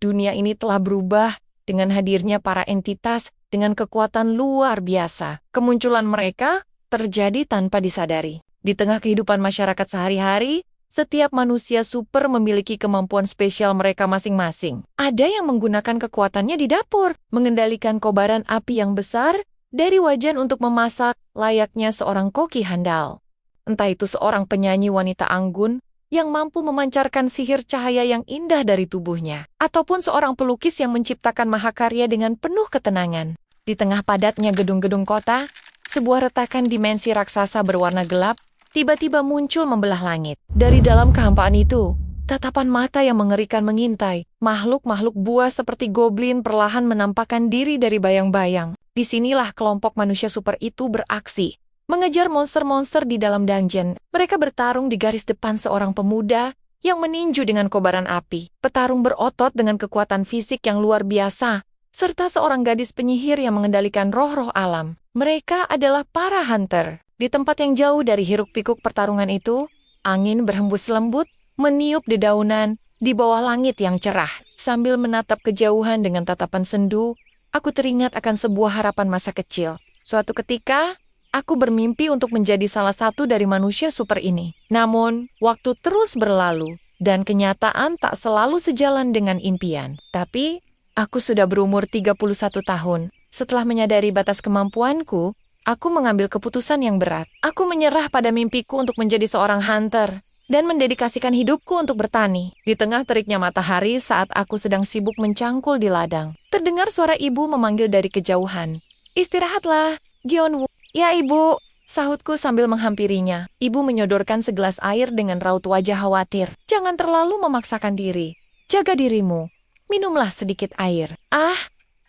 Dunia ini telah berubah dengan hadirnya para entitas dengan kekuatan luar biasa. Kemunculan mereka terjadi tanpa disadari. Di tengah kehidupan masyarakat sehari-hari, setiap manusia super memiliki kemampuan spesial mereka masing-masing. Ada yang menggunakan kekuatannya di dapur, mengendalikan kobaran api yang besar dari wajan untuk memasak layaknya seorang koki handal. Entah itu seorang penyanyi wanita anggun yang mampu memancarkan sihir cahaya yang indah dari tubuhnya, ataupun seorang pelukis yang menciptakan mahakarya dengan penuh ketenangan. Di tengah padatnya gedung-gedung kota, sebuah retakan dimensi raksasa berwarna gelap tiba-tiba muncul membelah langit. Dari dalam kehampaan itu, tatapan mata yang mengerikan mengintai. Makhluk-makhluk buas seperti goblin perlahan menampakkan diri dari bayang-bayang. Disinilah kelompok manusia super itu beraksi, mengejar monster-monster di dalam dungeon. Mereka bertarung di garis depan seorang pemuda yang meninju dengan kobaran api. Petarung berotot dengan kekuatan fisik yang luar biasa, serta seorang gadis penyihir yang mengendalikan roh-roh alam. Mereka adalah para hunter. Di tempat yang jauh dari hiruk-pikuk pertarungan itu, angin berhembus lembut, meniup dedaunan di bawah langit yang cerah. Sambil menatap kejauhan dengan tatapan sendu, aku teringat akan sebuah harapan masa kecil. Suatu ketika, aku bermimpi untuk menjadi salah satu dari manusia super ini. Namun, waktu terus berlalu, dan kenyataan tak selalu sejalan dengan impian. Tapi, aku sudah berumur 31 tahun. Setelah menyadari batas kemampuanku, aku mengambil keputusan yang berat. Aku menyerah pada mimpiku untuk menjadi seorang hunter dan mendedikasikan hidupku untuk bertani. Di tengah teriknya matahari saat aku sedang sibuk mencangkul di ladang, terdengar suara ibu memanggil dari kejauhan. "Istirahatlah, Gyeonwoo." "Ya, Ibu," sahutku sambil menghampirinya. Ibu menyodorkan segelas air dengan raut wajah khawatir. "Jangan terlalu memaksakan diri. Jaga dirimu. Minumlah sedikit air." "Ah,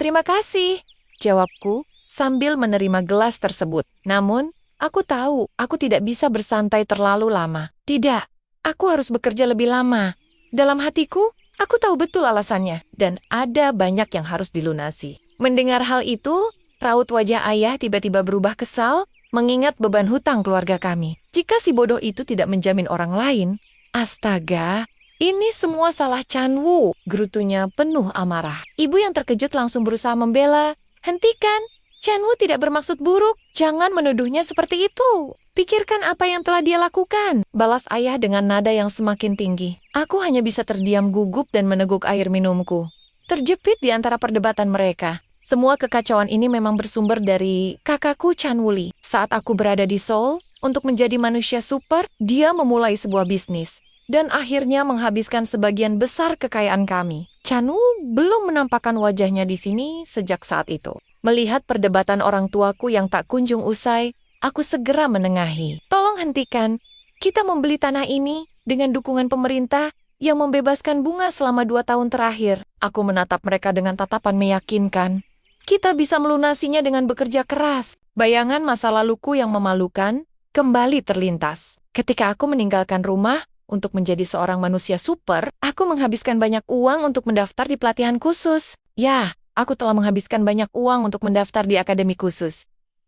terima kasih," jawabku sambil menerima gelas tersebut. Namun, aku tahu aku tidak bisa bersantai terlalu lama. Tidak, aku harus bekerja lebih lama. Dalam hatiku, aku tahu betul alasannya, dan ada banyak yang harus dilunasi. Mendengar hal itu, raut wajah ayah tiba-tiba berubah kesal, mengingat beban hutang keluarga kami. Jika si bodoh itu tidak menjamin orang lain, astaga, ini semua salah Chanwoo, gerutunya penuh amarah. Ibu yang terkejut langsung berusaha membela. "Hentikan! Chanwoo tidak bermaksud buruk. Jangan menuduhnya seperti itu. Pikirkan apa yang telah dia lakukan," balas ayah dengan nada yang semakin tinggi. Aku hanya bisa terdiam gugup dan meneguk air minumku, terjepit di antara perdebatan mereka. Semua kekacauan ini memang bersumber dari kakakku Chanwoo Lee. Saat aku berada di Seoul untuk menjadi manusia super, dia memulai sebuah bisnis dan akhirnya menghabiskan sebagian besar kekayaan kami. Chanwoo belum menampakkan wajahnya di sini sejak saat itu. Melihat perdebatan orang tuaku yang tak kunjung usai, aku segera menengahi. "Tolong hentikan. Kita membeli tanah ini dengan dukungan pemerintah yang membebaskan bunga selama 2 tahun terakhir." Aku menatap mereka dengan tatapan meyakinkan. Kita bisa melunasinya dengan bekerja keras. Bayangan masa laluku yang memalukan kembali terlintas. Ketika aku meninggalkan rumah untuk menjadi seorang manusia super, aku menghabiskan banyak uang untuk mendaftar di pelatihan khusus. Ya, aku telah menghabiskan banyak uang untuk mendaftar di akademi khusus.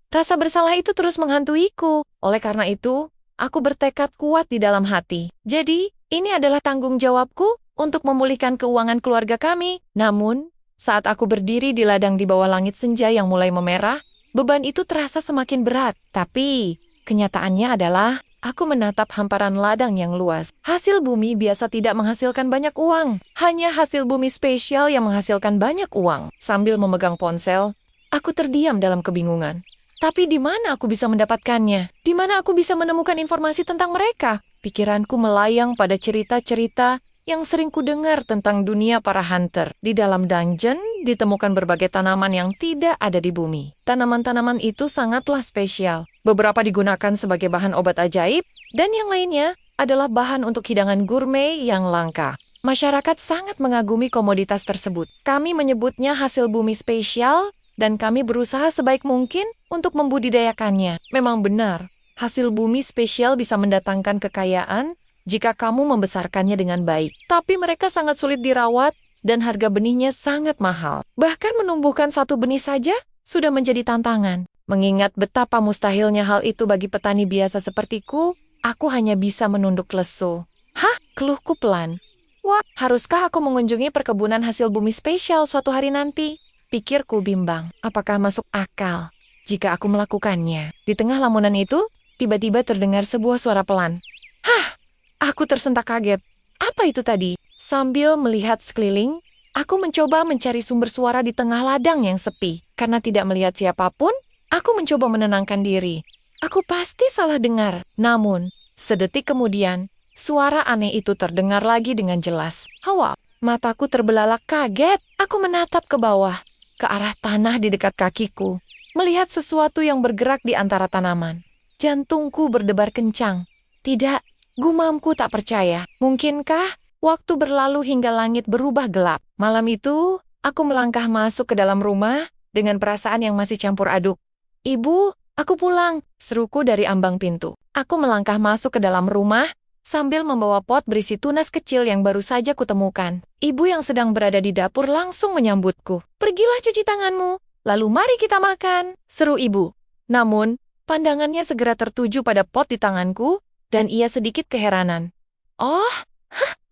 Rasa bersalah itu terus menghantuiku. Oleh karena itu, aku bertekad kuat di dalam hati. Jadi, ini adalah tanggung jawabku untuk memulihkan keuangan keluarga kami. Namun, saat aku berdiri di ladang di bawah langit senja yang mulai memerah, beban itu terasa semakin berat. Tapi, kenyataannya adalah aku menatap hamparan ladang yang luas. Hasil bumi biasa tidak menghasilkan banyak uang. Hanya hasil bumi spesial yang menghasilkan banyak uang. Sambil memegang ponsel, aku terdiam dalam kebingungan. Tapi di mana aku bisa mendapatkannya? Di mana aku bisa menemukan informasi tentang mereka? Pikiranku melayang pada cerita-cerita yang sering kudengar tentang dunia para hunter. Di dalam dungeon ditemukan berbagai tanaman yang tidak ada di bumi. Tanaman-tanaman itu sangatlah spesial. Beberapa digunakan sebagai bahan obat ajaib, dan yang lainnya adalah bahan untuk hidangan gourmet yang langka. Masyarakat sangat mengagumi komoditas tersebut. Kami menyebutnya hasil bumi spesial, dan kami berusaha sebaik mungkin untuk membudidayakannya. Memang benar, hasil bumi spesial bisa mendatangkan kekayaan jika kamu membesarkannya dengan baik. Tapi mereka sangat sulit dirawat dan harga benihnya sangat mahal. Bahkan menumbuhkan satu benih saja sudah menjadi tantangan. Mengingat betapa mustahilnya hal itu bagi petani biasa sepertiku, aku hanya bisa menunduk lesu. "Hah?" keluhku pelan. Wah, haruskah aku mengunjungi perkebunan hasil bumi spesial suatu hari nanti? Pikirku bimbang, apakah masuk akal jika aku melakukannya? Di tengah lamunan itu, tiba-tiba terdengar sebuah suara pelan. Hah, aku tersentak kaget. Apa itu tadi? Sambil melihat sekeliling, aku mencoba mencari sumber suara di tengah ladang yang sepi. Karena tidak melihat siapapun, aku mencoba menenangkan diri. Aku pasti salah dengar. Namun, sedetik kemudian, suara aneh itu terdengar lagi dengan jelas. Hawa, mataku terbelalak kaget. Aku menatap ke bawah, ke arah tanah di dekat kakiku, melihat sesuatu yang bergerak di antara tanaman. Jantungku berdebar kencang. Tidak, gumamku tak percaya. Mungkinkah waktu berlalu hingga langit berubah gelap? Malam itu, aku melangkah masuk ke dalam rumah dengan perasaan yang masih campur aduk. Ibu, aku pulang, seruku dari ambang pintu. Aku melangkah masuk ke dalam rumah sambil membawa pot berisi tunas kecil yang baru saja kutemukan. Ibu yang sedang berada di dapur langsung menyambutku. Pergilah cuci tanganmu, lalu mari kita makan, seru ibu. Namun, pandangannya segera tertuju pada pot di tanganku, dan ia sedikit keheranan. Oh,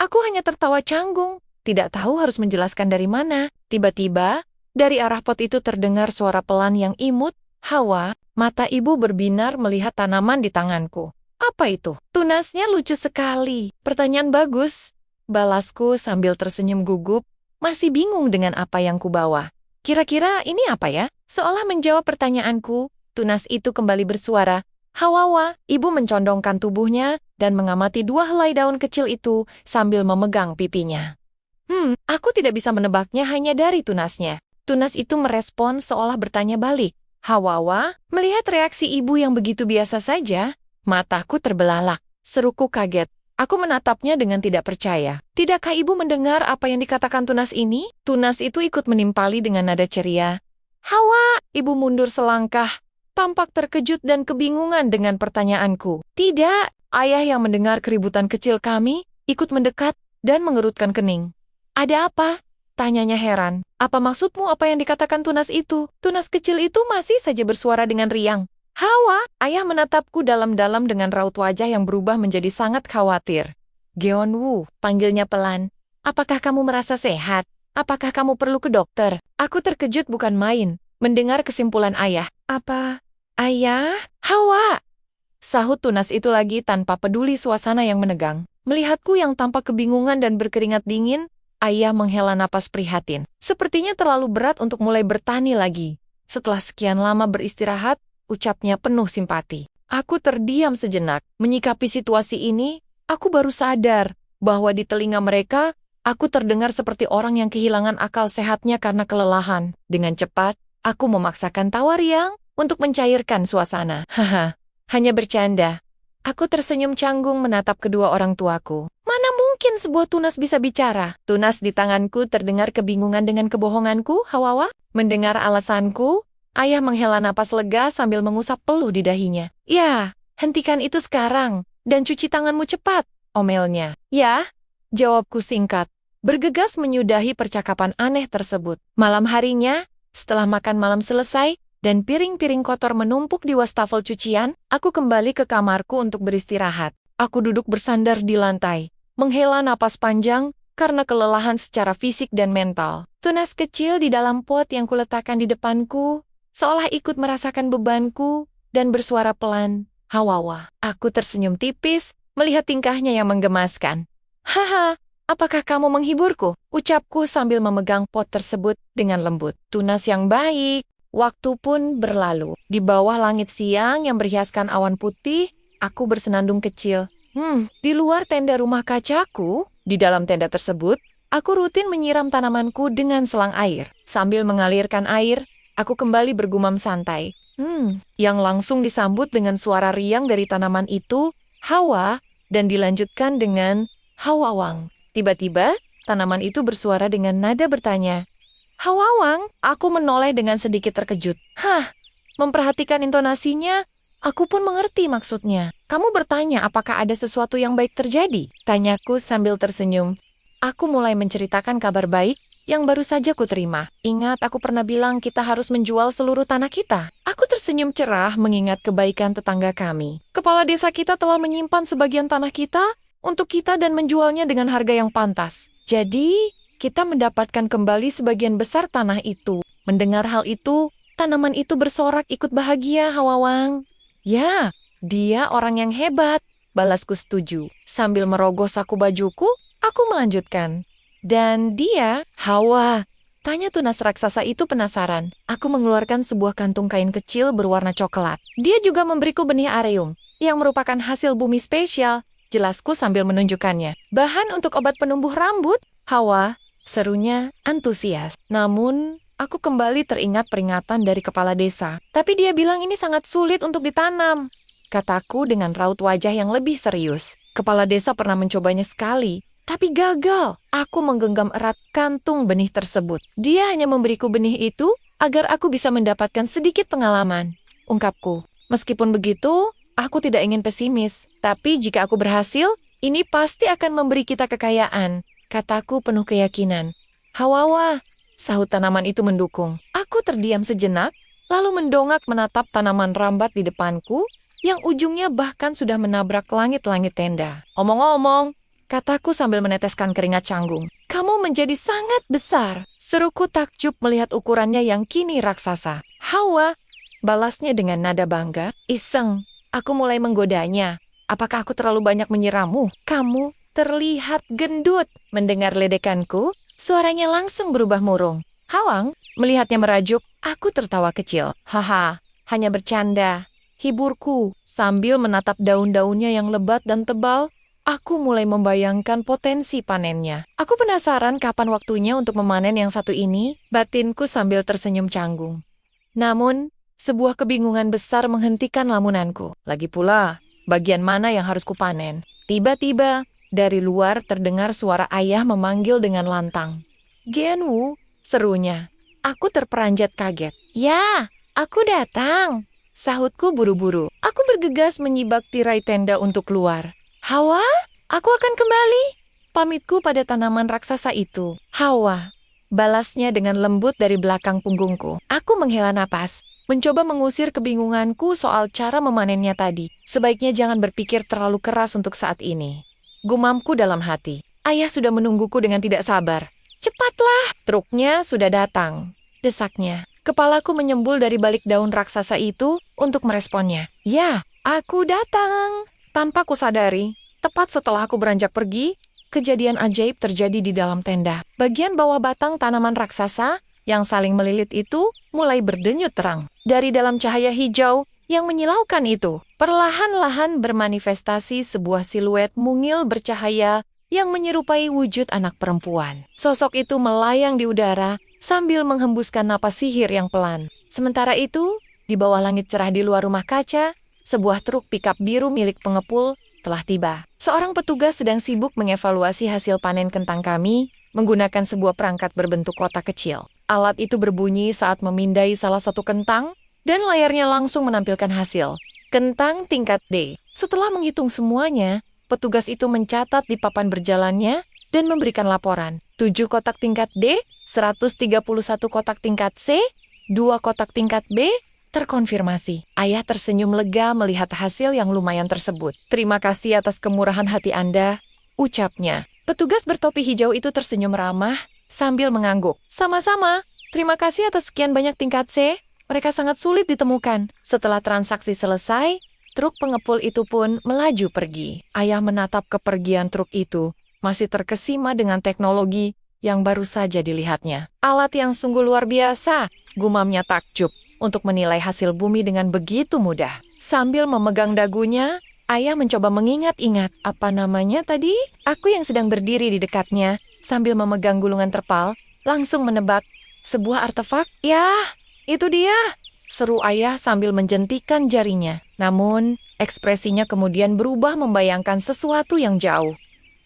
aku hanya tertawa canggung, tidak tahu harus menjelaskan dari mana. Tiba-tiba, dari arah pot itu terdengar suara pelan yang imut. Hawa, mata ibu berbinar melihat tanaman di tanganku. Apa itu? Tunasnya lucu sekali. Pertanyaan bagus. Balasku sambil tersenyum gugup, masih bingung dengan apa yang kubawa. Kira-kira ini apa ya? Seolah menjawab pertanyaanku, tunas itu kembali bersuara. Hawawa, ibu mencondongkan tubuhnya dan mengamati dua helai daun kecil itu sambil memegang pipinya. Aku tidak bisa menebaknya hanya dari tunasnya. Tunas itu merespon seolah bertanya balik. Hawawa, melihat reaksi ibu yang begitu biasa saja, mataku terbelalak. Seruku kaget. Aku menatapnya dengan tidak percaya. Tidakkah ibu mendengar apa yang dikatakan tunas ini? Tunas itu ikut menimpali dengan nada ceria. Hawa, ibu mundur selangkah, tampak terkejut dan kebingungan dengan pertanyaanku. Tidak, ayah yang mendengar keributan kecil kami, ikut mendekat dan mengerutkan kening. Ada apa? Tanyanya heran. Apa maksudmu apa yang dikatakan tunas itu? Tunas kecil itu masih saja bersuara dengan riang. Hawa, ayah menatapku dalam-dalam dengan raut wajah yang berubah menjadi sangat khawatir. Geonwu, panggilnya pelan. Apakah kamu merasa sehat? Apakah kamu perlu ke dokter? Aku terkejut bukan main, mendengar kesimpulan ayah. Apa? Ayah? Hawa! Sahut tunas itu lagi tanpa peduli suasana yang menegang. Melihatku yang tampak kebingungan dan berkeringat dingin, ayah menghela napas prihatin. Sepertinya terlalu berat untuk mulai bertani lagi. Setelah sekian lama beristirahat, ucapnya penuh simpati. Aku terdiam sejenak. Menyikapi situasi ini, aku baru sadar bahwa di telinga mereka, aku terdengar seperti orang yang kehilangan akal sehatnya karena kelelahan. Dengan cepat, aku memaksakan tawa riang untuk mencairkan suasana. Haha, hanya bercanda. Aku tersenyum canggung menatap kedua orang tuaku. Mana mungkin sebuah tunas bisa bicara? Tunas di tanganku terdengar kebingungan dengan kebohonganku, Hawawa. Mendengar alasanku, ayah menghela napas lega sambil mengusap peluh di dahinya. Ya, hentikan itu sekarang, dan cuci tanganmu cepat, omelnya. Ya, jawabku singkat, bergegas menyudahi percakapan aneh tersebut. Malam harinya, setelah makan malam selesai, dan piring-piring kotor menumpuk di wastafel cucian, aku kembali ke kamarku untuk beristirahat. Aku duduk bersandar di lantai, menghela napas panjang karena kelelahan secara fisik dan mental. Tunas kecil di dalam pot yang kuletakkan di depanku, seolah ikut merasakan bebanku dan bersuara pelan. Hawawa, aku tersenyum tipis melihat tingkahnya yang menggemaskan. Haha, apakah kamu menghiburku? Ucapku sambil memegang pot tersebut dengan lembut. Tunas yang baik. Waktu pun berlalu. Di bawah langit siang yang berhiaskan awan putih, aku bersenandung kecil. Di luar tenda rumah kacaku, di dalam tenda tersebut, aku rutin menyiram tanamanku dengan selang air. Sambil mengalirkan air, aku kembali bergumam santai. Yang langsung disambut dengan suara riang dari tanaman itu, Hawa, dan dilanjutkan dengan Hawawang. Tiba-tiba, tanaman itu bersuara dengan nada bertanya. Hawawang, aku menoleh dengan sedikit terkejut. Memperhatikan intonasinya, aku pun mengerti maksudnya. Kamu bertanya apakah ada sesuatu yang baik terjadi? Tanyaku sambil tersenyum. Aku mulai menceritakan kabar baik yang baru saja kuterima. Ingat aku pernah bilang kita harus menjual seluruh tanah kita. Aku tersenyum cerah mengingat kebaikan tetangga kami. Kepala desa kita telah menyimpan sebagian tanah kita untuk kita dan menjualnya dengan harga yang pantas. Jadi, kita mendapatkan kembali sebagian besar tanah itu. Mendengar hal itu, tanaman itu bersorak ikut bahagia, Hawawang. Ya, dia orang yang hebat. Balasku setuju. Sambil merogoh saku bajuku, aku melanjutkan. Dan dia, Hawa, tanya tunas raksasa itu penasaran. Aku mengeluarkan sebuah kantung kain kecil berwarna coklat. Dia juga memberiku benih areum, yang merupakan hasil bumi spesial. Jelasku sambil menunjukkannya. Bahan untuk obat penumbuh rambut, Hawa, serunya antusias. Namun, aku kembali teringat peringatan dari kepala desa. Tapi dia bilang ini sangat sulit untuk ditanam, kataku dengan raut wajah yang lebih serius. Kepala desa pernah mencobanya sekali, tapi gagal. Aku menggenggam erat kantung benih tersebut. Dia hanya memberiku benih itu agar aku bisa mendapatkan sedikit pengalaman, ungkapku. Meskipun begitu, aku tidak ingin pesimis. Tapi jika aku berhasil, ini pasti akan memberi kita kekayaan, kataku penuh keyakinan. Hawawa, sahut tanaman itu mendukung. Aku terdiam sejenak, lalu mendongak menatap tanaman rambat di depanku, yang ujungnya bahkan sudah menabrak langit-langit tenda. Omong-omong, kataku sambil meneteskan keringat canggung. Kamu menjadi sangat besar, seruku takjub melihat ukurannya yang kini raksasa. Hawa, balasnya dengan nada bangga. Iseng, aku mulai menggodanya. Apakah aku terlalu banyak menyiramu? Kamu terlihat gendut. Mendengar ledekanku, suaranya langsung berubah murung. Hawang, melihatnya merajuk, aku tertawa kecil. Haha, hanya bercanda. Hiburku, sambil menatap daun-daunnya yang lebat dan tebal, aku mulai membayangkan potensi panennya. Aku penasaran kapan waktunya untuk memanen yang satu ini, batinku sambil tersenyum canggung. Namun, sebuah kebingungan besar menghentikan lamunanku. Lagi pula, bagian mana yang harus kupanen? Tiba-tiba, dari luar terdengar suara ayah memanggil dengan lantang. Genwu, serunya. Aku terperanjat kaget. Ya, aku datang, sahutku buru-buru. Aku bergegas menyibak tirai tenda untuk keluar. Hawa, aku akan kembali, pamitku pada tanaman raksasa itu. Hawa, balasnya dengan lembut dari belakang punggungku. Aku menghela napas, mencoba mengusir kebingunganku soal cara memanennya tadi. Sebaiknya jangan berpikir terlalu keras untuk saat ini, gumamku dalam hati. Ayah sudah menungguku dengan tidak sabar. Cepatlah, truknya sudah datang, desaknya. Kepalaku menyembul dari balik daun raksasa itu untuk meresponnya. Ya, aku datang. Tanpa kusadari, tepat setelah aku beranjak pergi, kejadian ajaib terjadi di dalam tenda. Bagian bawah batang tanaman raksasa yang saling melilit itu mulai berdenyut terang. Dari dalam cahaya hijau yang menyilaukan itu, perlahan-lahan bermanifestasi sebuah siluet mungil bercahaya yang menyerupai wujud anak perempuan. Sosok itu melayang di udara sambil menghembuskan napas sihir yang pelan. Sementara itu, di bawah langit cerah di luar rumah kaca, sebuah truk pikap biru milik pengepul telah tiba. Seorang petugas sedang sibuk mengevaluasi hasil panen kentang kami menggunakan sebuah perangkat berbentuk kotak kecil. Alat itu berbunyi saat memindai salah satu kentang dan layarnya langsung menampilkan hasil. Kentang tingkat D. Setelah menghitung semuanya, petugas itu mencatat di papan berjalannya dan memberikan laporan. 7 kotak tingkat D, 131 kotak tingkat C, 2 kotak tingkat B, terkonfirmasi. Ayah tersenyum lega melihat hasil yang lumayan tersebut. Terima kasih atas kemurahan hati Anda, ucapnya. Petugas bertopi hijau itu tersenyum ramah sambil mengangguk. Sama-sama, terima kasih atas sekian banyak tingkat C. Mereka sangat sulit ditemukan. Setelah transaksi selesai, truk pengepul itu pun melaju pergi. Ayah menatap kepergian truk itu, masih terkesima dengan teknologi yang baru saja dilihatnya. Alat yang sungguh luar biasa, gumamnya takjub, untuk menilai hasil bumi dengan begitu mudah. Sambil memegang dagunya, ayah mencoba mengingat-ingat apa namanya tadi. Aku yang sedang berdiri di dekatnya, sambil memegang gulungan terpal, langsung menebak sebuah artefak. Yah, itu dia, seru ayah sambil menjentikan jarinya. Namun, ekspresinya kemudian berubah membayangkan sesuatu yang jauh.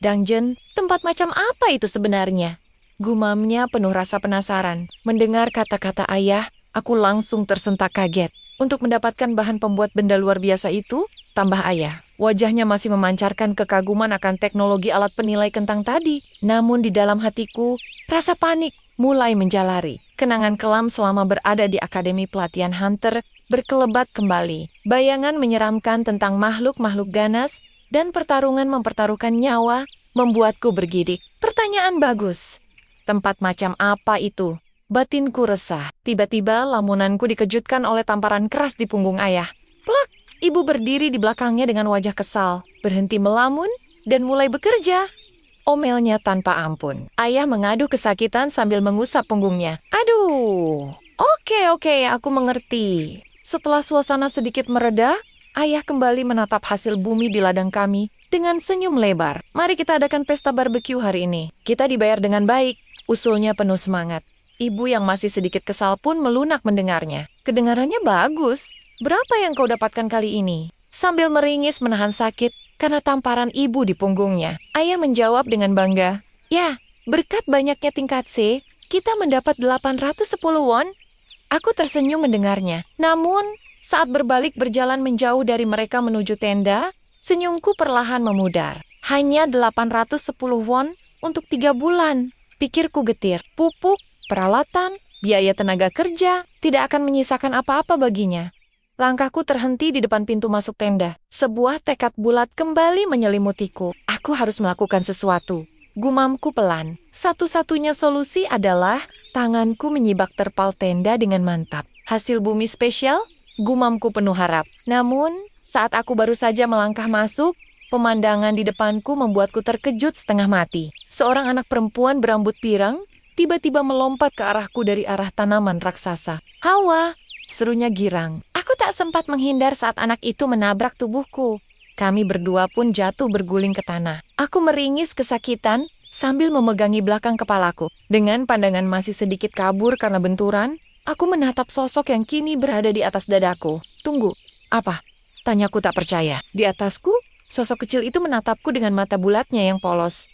Dungeon, tempat macam apa itu sebenarnya? Gumamnya penuh rasa penasaran. Mendengar kata-kata ayah, aku langsung tersentak kaget. Untuk mendapatkan bahan pembuat benda luar biasa itu, tambah ayah. Wajahnya masih memancarkan kekaguman akan teknologi alat penilai kentang tadi. Namun di dalam hatiku, rasa panik mulai menjalari. Kenangan kelam selama berada di Akademi Pelatihan Hunter berkelebat kembali. Bayangan menyeramkan tentang makhluk-makhluk ganas dan pertarungan mempertaruhkan nyawa membuatku bergidik. Pertanyaan bagus. Tempat macam apa itu? Batinku resah. Tiba-tiba lamunanku dikejutkan oleh tamparan keras di punggung ayah. Plak! Ibu berdiri di belakangnya dengan wajah kesal, berhenti melamun, dan mulai bekerja. Omelnya tanpa ampun. Ayah mengadu kesakitan sambil mengusap punggungnya. Aduh, oke, aku mengerti. Setelah suasana sedikit mereda, ayah kembali menatap hasil bumi di ladang kami dengan senyum lebar. Mari kita adakan pesta barbeque hari ini. Kita dibayar dengan baik, usulnya penuh semangat. Ibu yang masih sedikit kesal pun melunak mendengarnya. Kedengarannya bagus. Berapa yang kau dapatkan kali ini? Sambil meringis menahan sakit karena tamparan ibu di punggungnya. Ayah menjawab dengan bangga. Ya, berkat banyaknya tingkat C, kita mendapat 810 won. Aku tersenyum mendengarnya. Namun, saat berbalik berjalan menjauh dari mereka menuju tenda, senyumku perlahan memudar. Hanya 810 won untuk 3 bulan. Pikirku getir. Pupuk, peralatan, biaya tenaga kerja, tidak akan menyisakan apa-apa baginya. Langkahku terhenti di depan pintu masuk tenda. Sebuah tekad bulat kembali menyelimutiku. Aku harus melakukan sesuatu. Gumamku pelan. Satu-satunya solusi adalah tanganku menyibak terpal tenda dengan mantap. Hasil bumi spesial? Gumamku penuh harap. Namun, saat aku baru saja melangkah masuk, pemandangan di depanku membuatku terkejut setengah mati. Seorang anak perempuan berambut pirang tiba-tiba melompat ke arahku dari arah tanaman raksasa. Hawa! Serunya girang. Aku tak sempat menghindar saat anak itu menabrak tubuhku. Kami berdua pun jatuh berguling ke tanah. Aku meringis kesakitan sambil memegangi belakang kepalaku. Dengan pandangan masih sedikit kabur karena benturan, aku menatap sosok yang kini berada di atas dadaku. Tunggu, apa? Tanyaku tak percaya. Di atasku, sosok kecil itu menatapku dengan mata bulatnya yang polos.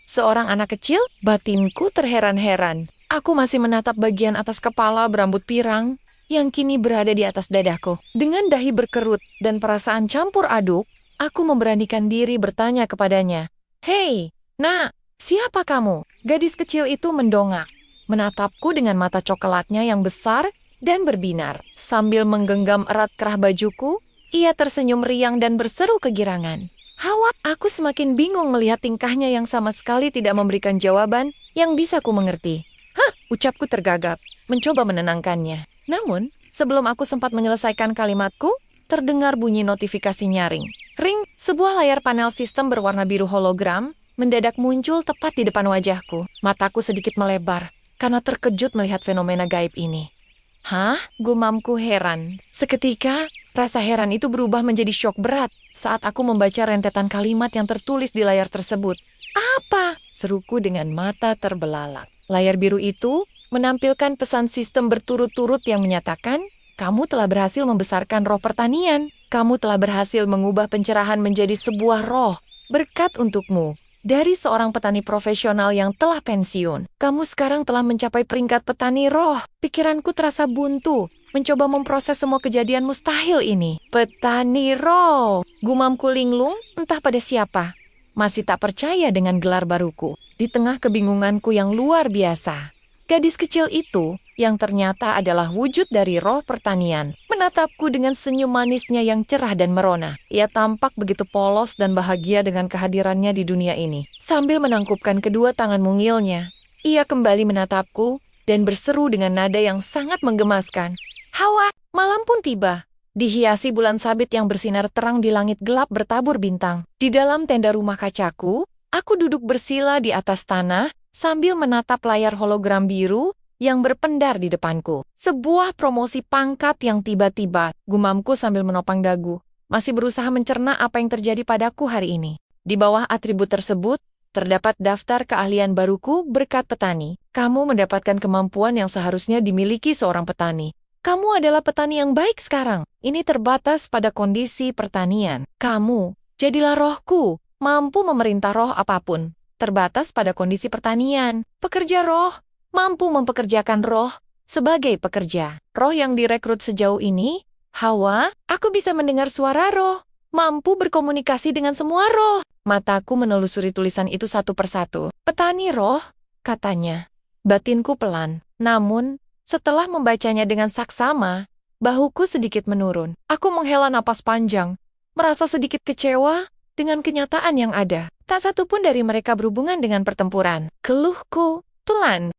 Seorang anak kecil, batinku terheran-heran. Aku masih menatap bagian atas kepala berambut pirang yang kini berada di atas dadaku. Dengan dahi berkerut dan perasaan campur aduk, aku memberanikan diri bertanya kepadanya. Hei, nak, siapa kamu? Gadis kecil itu mendongak, menatapku dengan mata coklatnya yang besar dan berbinar. Sambil menggenggam erat kerah bajuku, ia tersenyum riang dan berseru kegirangan. Hawa, aku semakin bingung melihat tingkahnya yang sama sekali tidak memberikan jawaban yang bisa ku mengerti. Hah, ucapku tergagap, mencoba menenangkannya. Namun, sebelum aku sempat menyelesaikan kalimatku, terdengar bunyi notifikasi nyaring. Ring, sebuah layar panel sistem berwarna biru hologram, mendadak muncul tepat di depan wajahku. Mataku sedikit melebar, karena terkejut melihat fenomena gaib ini. Hah? Gumamku heran. Seketika, rasa heran itu berubah menjadi syok berat saat aku membaca rentetan kalimat yang tertulis di layar tersebut. Apa? Seruku dengan mata terbelalak. Layar biru itu menampilkan pesan sistem berturut-turut yang menyatakan, kamu telah berhasil membesarkan roh pertanian. Kamu telah berhasil mengubah pencerahan menjadi sebuah roh. Berkat untukmu. Dari seorang petani profesional yang telah pensiun. Kamu sekarang telah mencapai peringkat petani roh. Pikiranku terasa buntu, mencoba memproses semua kejadian mustahil ini. Petani roh. Gumamku linglung, entah pada siapa. Masih tak percaya dengan gelar baruku. Di tengah kebingunganku yang luar biasa. Gadis kecil itu, yang ternyata adalah wujud dari roh pertanian, menatapku dengan senyum manisnya yang cerah dan merona. Ia tampak begitu polos dan bahagia dengan kehadirannya di dunia ini. Sambil menangkupkan kedua tangan mungilnya, ia kembali menatapku dan berseru dengan nada yang sangat menggemaskan. Hawa, malam pun tiba. Dihiasi bulan sabit yang bersinar terang di langit gelap bertabur bintang. Di dalam tenda rumah kacaku, aku duduk bersila di atas tanah, sambil menatap layar hologram biru yang berpendar di depanku. Sebuah promosi pangkat yang tiba-tiba, gumamku sambil menopang dagu. Masih berusaha mencerna apa yang terjadi padaku hari ini. Di bawah atribut tersebut, terdapat daftar keahlian baruku berkat petani. Kamu mendapatkan kemampuan yang seharusnya dimiliki seorang petani. Kamu adalah petani yang baik sekarang. Ini terbatas pada kondisi pertanian. Kamu, jadilah rohku, mampu memerintah roh apapun. Terbatas pada kondisi pertanian. Pekerja roh mampu mempekerjakan roh sebagai pekerja. Roh yang direkrut sejauh ini, Hawa, aku bisa mendengar suara roh, mampu berkomunikasi dengan semua roh. Mataku menelusuri tulisan itu satu persatu. Petani roh, katanya. Batinku pelan. Namun, setelah membacanya dengan saksama, bahuku sedikit menurun. Aku menghela napas panjang, merasa sedikit kecewa dengan kenyataan yang ada. Tak satu pun dari mereka berhubungan dengan pertempuran. Keluhku, pelan.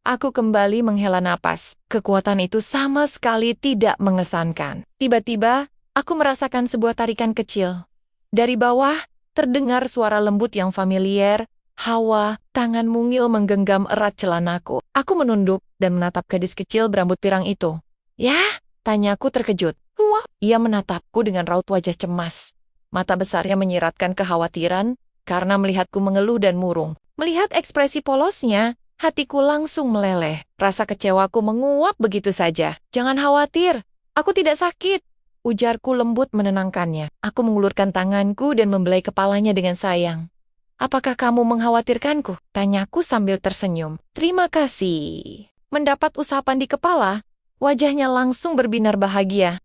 Aku kembali menghela napas. Kekuatan itu sama sekali tidak mengesankan. Tiba-tiba, aku merasakan sebuah tarikan kecil. Dari bawah, terdengar suara lembut yang familiar. Hawa, tangan mungil menggenggam erat celanaku. Aku menunduk dan menatap gadis kecil berambut pirang itu. "Ya?" tanyaku terkejut. "Wah." Ia menatapku dengan raut wajah cemas. Mata besarnya menyiratkan kekhawatiran karena melihatku mengeluh dan murung. Melihat ekspresi polosnya, hatiku langsung meleleh. Rasa kecewaku menguap begitu saja. "Jangan khawatir, aku tidak sakit," ujarku lembut menenangkannya. Aku mengulurkan tanganku dan membelai kepalanya dengan sayang. "Apakah kamu mengkhawatirkanku?" tanyaku sambil tersenyum. "Terima kasih." Mendapat usapan di kepala, wajahnya langsung berbinar bahagia.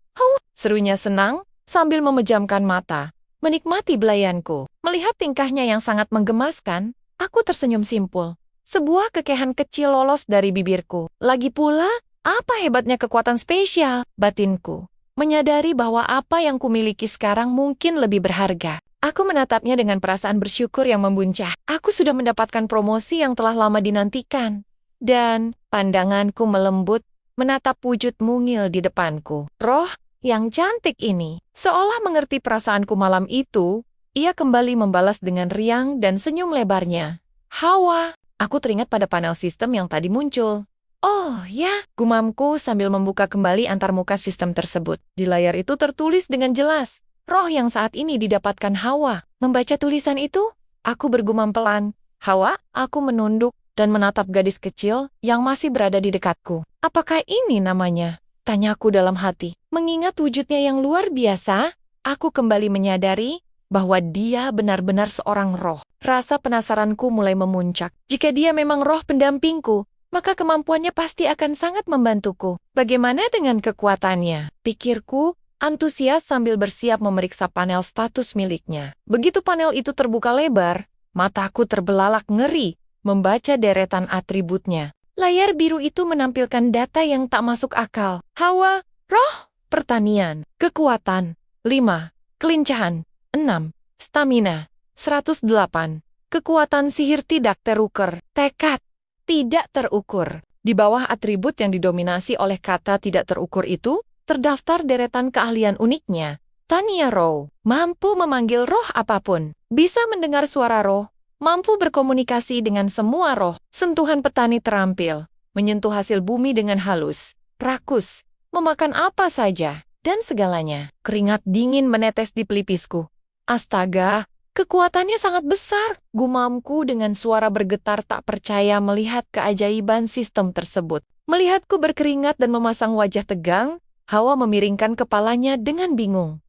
Serunya senang sambil memejamkan mata, menikmati belayanku. Melihat tingkahnya yang sangat menggemaskan, aku tersenyum simpul. Sebuah kekehan kecil lolos dari bibirku. Lagi pula, apa hebatnya kekuatan spesial, batinku. Menyadari bahwa apa yang kumiliki sekarang mungkin lebih berharga. Aku menatapnya dengan perasaan bersyukur yang membuncah. Aku sudah mendapatkan promosi yang telah lama dinantikan. Dan pandanganku melembut menatap wujud mungil di depanku. Roh yang cantik ini, seolah mengerti perasaanku malam itu, ia kembali membalas dengan riang dan senyum lebarnya. "Hawa." Aku teringat pada panel sistem yang tadi muncul. "Oh ya," gumamku sambil membuka kembali antarmuka sistem tersebut. Di layar itu tertulis dengan jelas, "Roh yang saat ini didapatkan Hawa." Membaca tulisan itu, aku bergumam pelan. "Hawa?" Aku menunduk dan menatap gadis kecil yang masih berada di dekatku. "Apakah ini namanya?" tanyaku dalam hati. Mengingat wujudnya yang luar biasa, aku kembali menyadari bahwa dia benar-benar seorang roh. Rasa penasaranku mulai memuncak. Jika dia memang roh pendampingku, maka kemampuannya pasti akan sangat membantuku. Bagaimana dengan kekuatannya? Pikirku, antusias sambil bersiap memeriksa panel status miliknya. Begitu panel itu terbuka lebar, mataku terbelalak ngeri membaca deretan atributnya. Layar biru itu menampilkan data yang tak masuk akal. Hawa, roh, pertanian, kekuatan, 5, kelincahan, 6, stamina, 108, kekuatan sihir tidak terukur, tekad, tidak terukur. Di bawah atribut yang didominasi oleh kata tidak terukur itu, terdaftar deretan keahlian uniknya. Tania Row, mampu memanggil roh apapun, bisa mendengar suara roh, mampu berkomunikasi dengan semua roh. Sentuhan petani terampil, menyentuh hasil bumi dengan halus, rakus, memakan apa saja, dan segalanya. Keringat dingin menetes di pelipisku. Astaga, kekuatannya sangat besar, gumamku dengan suara bergetar tak percaya melihat keajaiban sistem tersebut. Melihatku berkeringat dan memasang wajah tegang, Hawa memiringkan kepalanya dengan bingung.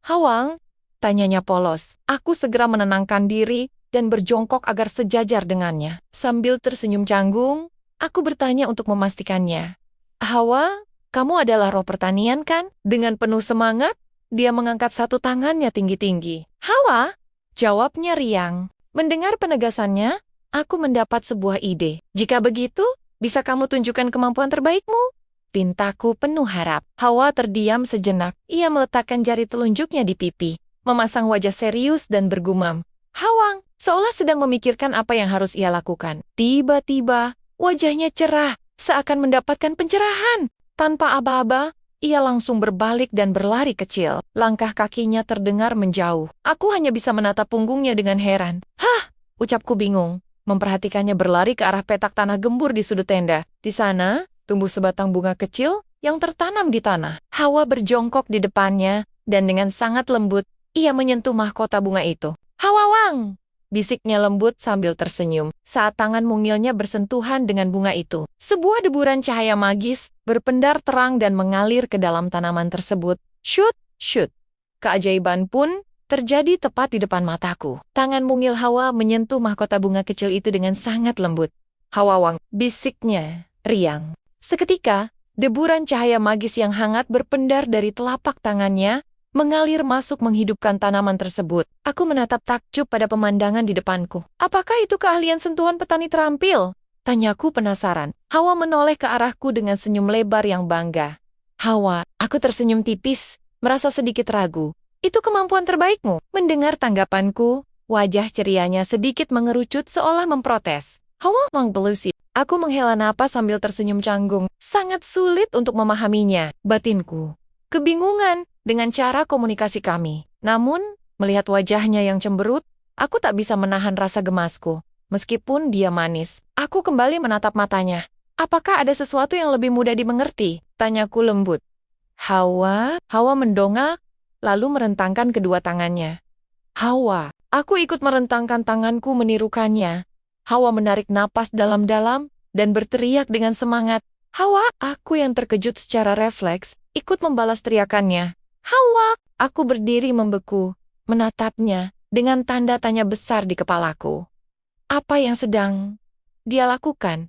"Hawang?" tanyanya polos. Aku segera menenangkan diri dan berjongkok agar sejajar dengannya. Sambil tersenyum canggung, aku bertanya untuk memastikannya. "Hawa, kamu adalah roh pertanian kan?" Dengan penuh semangat, dia mengangkat satu tangannya tinggi-tinggi. "Hawa?" jawabnya riang. Mendengar penegasannya, aku mendapat sebuah ide. "Jika begitu, bisa kamu tunjukkan kemampuan terbaikmu?" Pintaku penuh harap. Hawa terdiam sejenak. Ia meletakkan jari telunjuknya di pipi, memasang wajah serius dan bergumam. "Hawang," seolah sedang memikirkan apa yang harus ia lakukan. Tiba-tiba, wajahnya cerah, seakan mendapatkan pencerahan. Tanpa aba-aba, ia langsung berbalik dan berlari kecil. Langkah kakinya terdengar menjauh. Aku hanya bisa menatap punggungnya dengan heran. "Hah!" ucapku bingung, memperhatikannya berlari ke arah petak tanah gembur di sudut tenda. Di sana, tumbuh sebatang bunga kecil yang tertanam di tanah. Hawa berjongkok di depannya, dan dengan sangat lembut, ia menyentuh mahkota bunga itu. "Hawawang!" bisiknya lembut sambil tersenyum saat tangan mungilnya bersentuhan dengan bunga itu. Sebuah deburan cahaya magis berpendar terang dan mengalir ke dalam tanaman tersebut. Shoot, shoot. Keajaiban pun terjadi tepat di depan mataku. Tangan mungil Hawa menyentuh mahkota bunga kecil itu dengan sangat lembut. "Hawawang," bisiknya riang. Seketika, deburan cahaya magis yang hangat berpendar dari telapak tangannya, mengalir masuk menghidupkan tanaman tersebut. Aku menatap takjub pada pemandangan di depanku. "Apakah itu keahlian sentuhan petani terampil?" tanyaku penasaran. Hawa menoleh ke arahku dengan senyum lebar yang bangga. "Hawa," aku tersenyum tipis, merasa sedikit ragu. Itu kemampuan terbaikmu. Mendengar tanggapanku, wajah cerianya sedikit mengerucut seolah memprotes. Hawa Mangbelusi. Aku menghela napas sambil tersenyum canggung. Sangat sulit untuk memahaminya, batinku. Kebingungan dengan cara komunikasi kami. Namun, melihat wajahnya yang cemberut, aku tak bisa menahan rasa gemasku. Meskipun dia manis, aku kembali menatap matanya. Apakah ada sesuatu yang lebih mudah dimengerti? Tanyaku lembut. Hawa mendongak, lalu merentangkan kedua tangannya. Hawa, aku ikut merentangkan tanganku menirukannya. Hawa menarik napas dalam-dalam dan berteriak dengan semangat. Hawa, aku yang terkejut secara refleks, ikut membalas teriakannya. Hawa, aku berdiri membeku, menatapnya dengan tanda tanya besar di kepalaku. Apa yang sedang dia lakukan?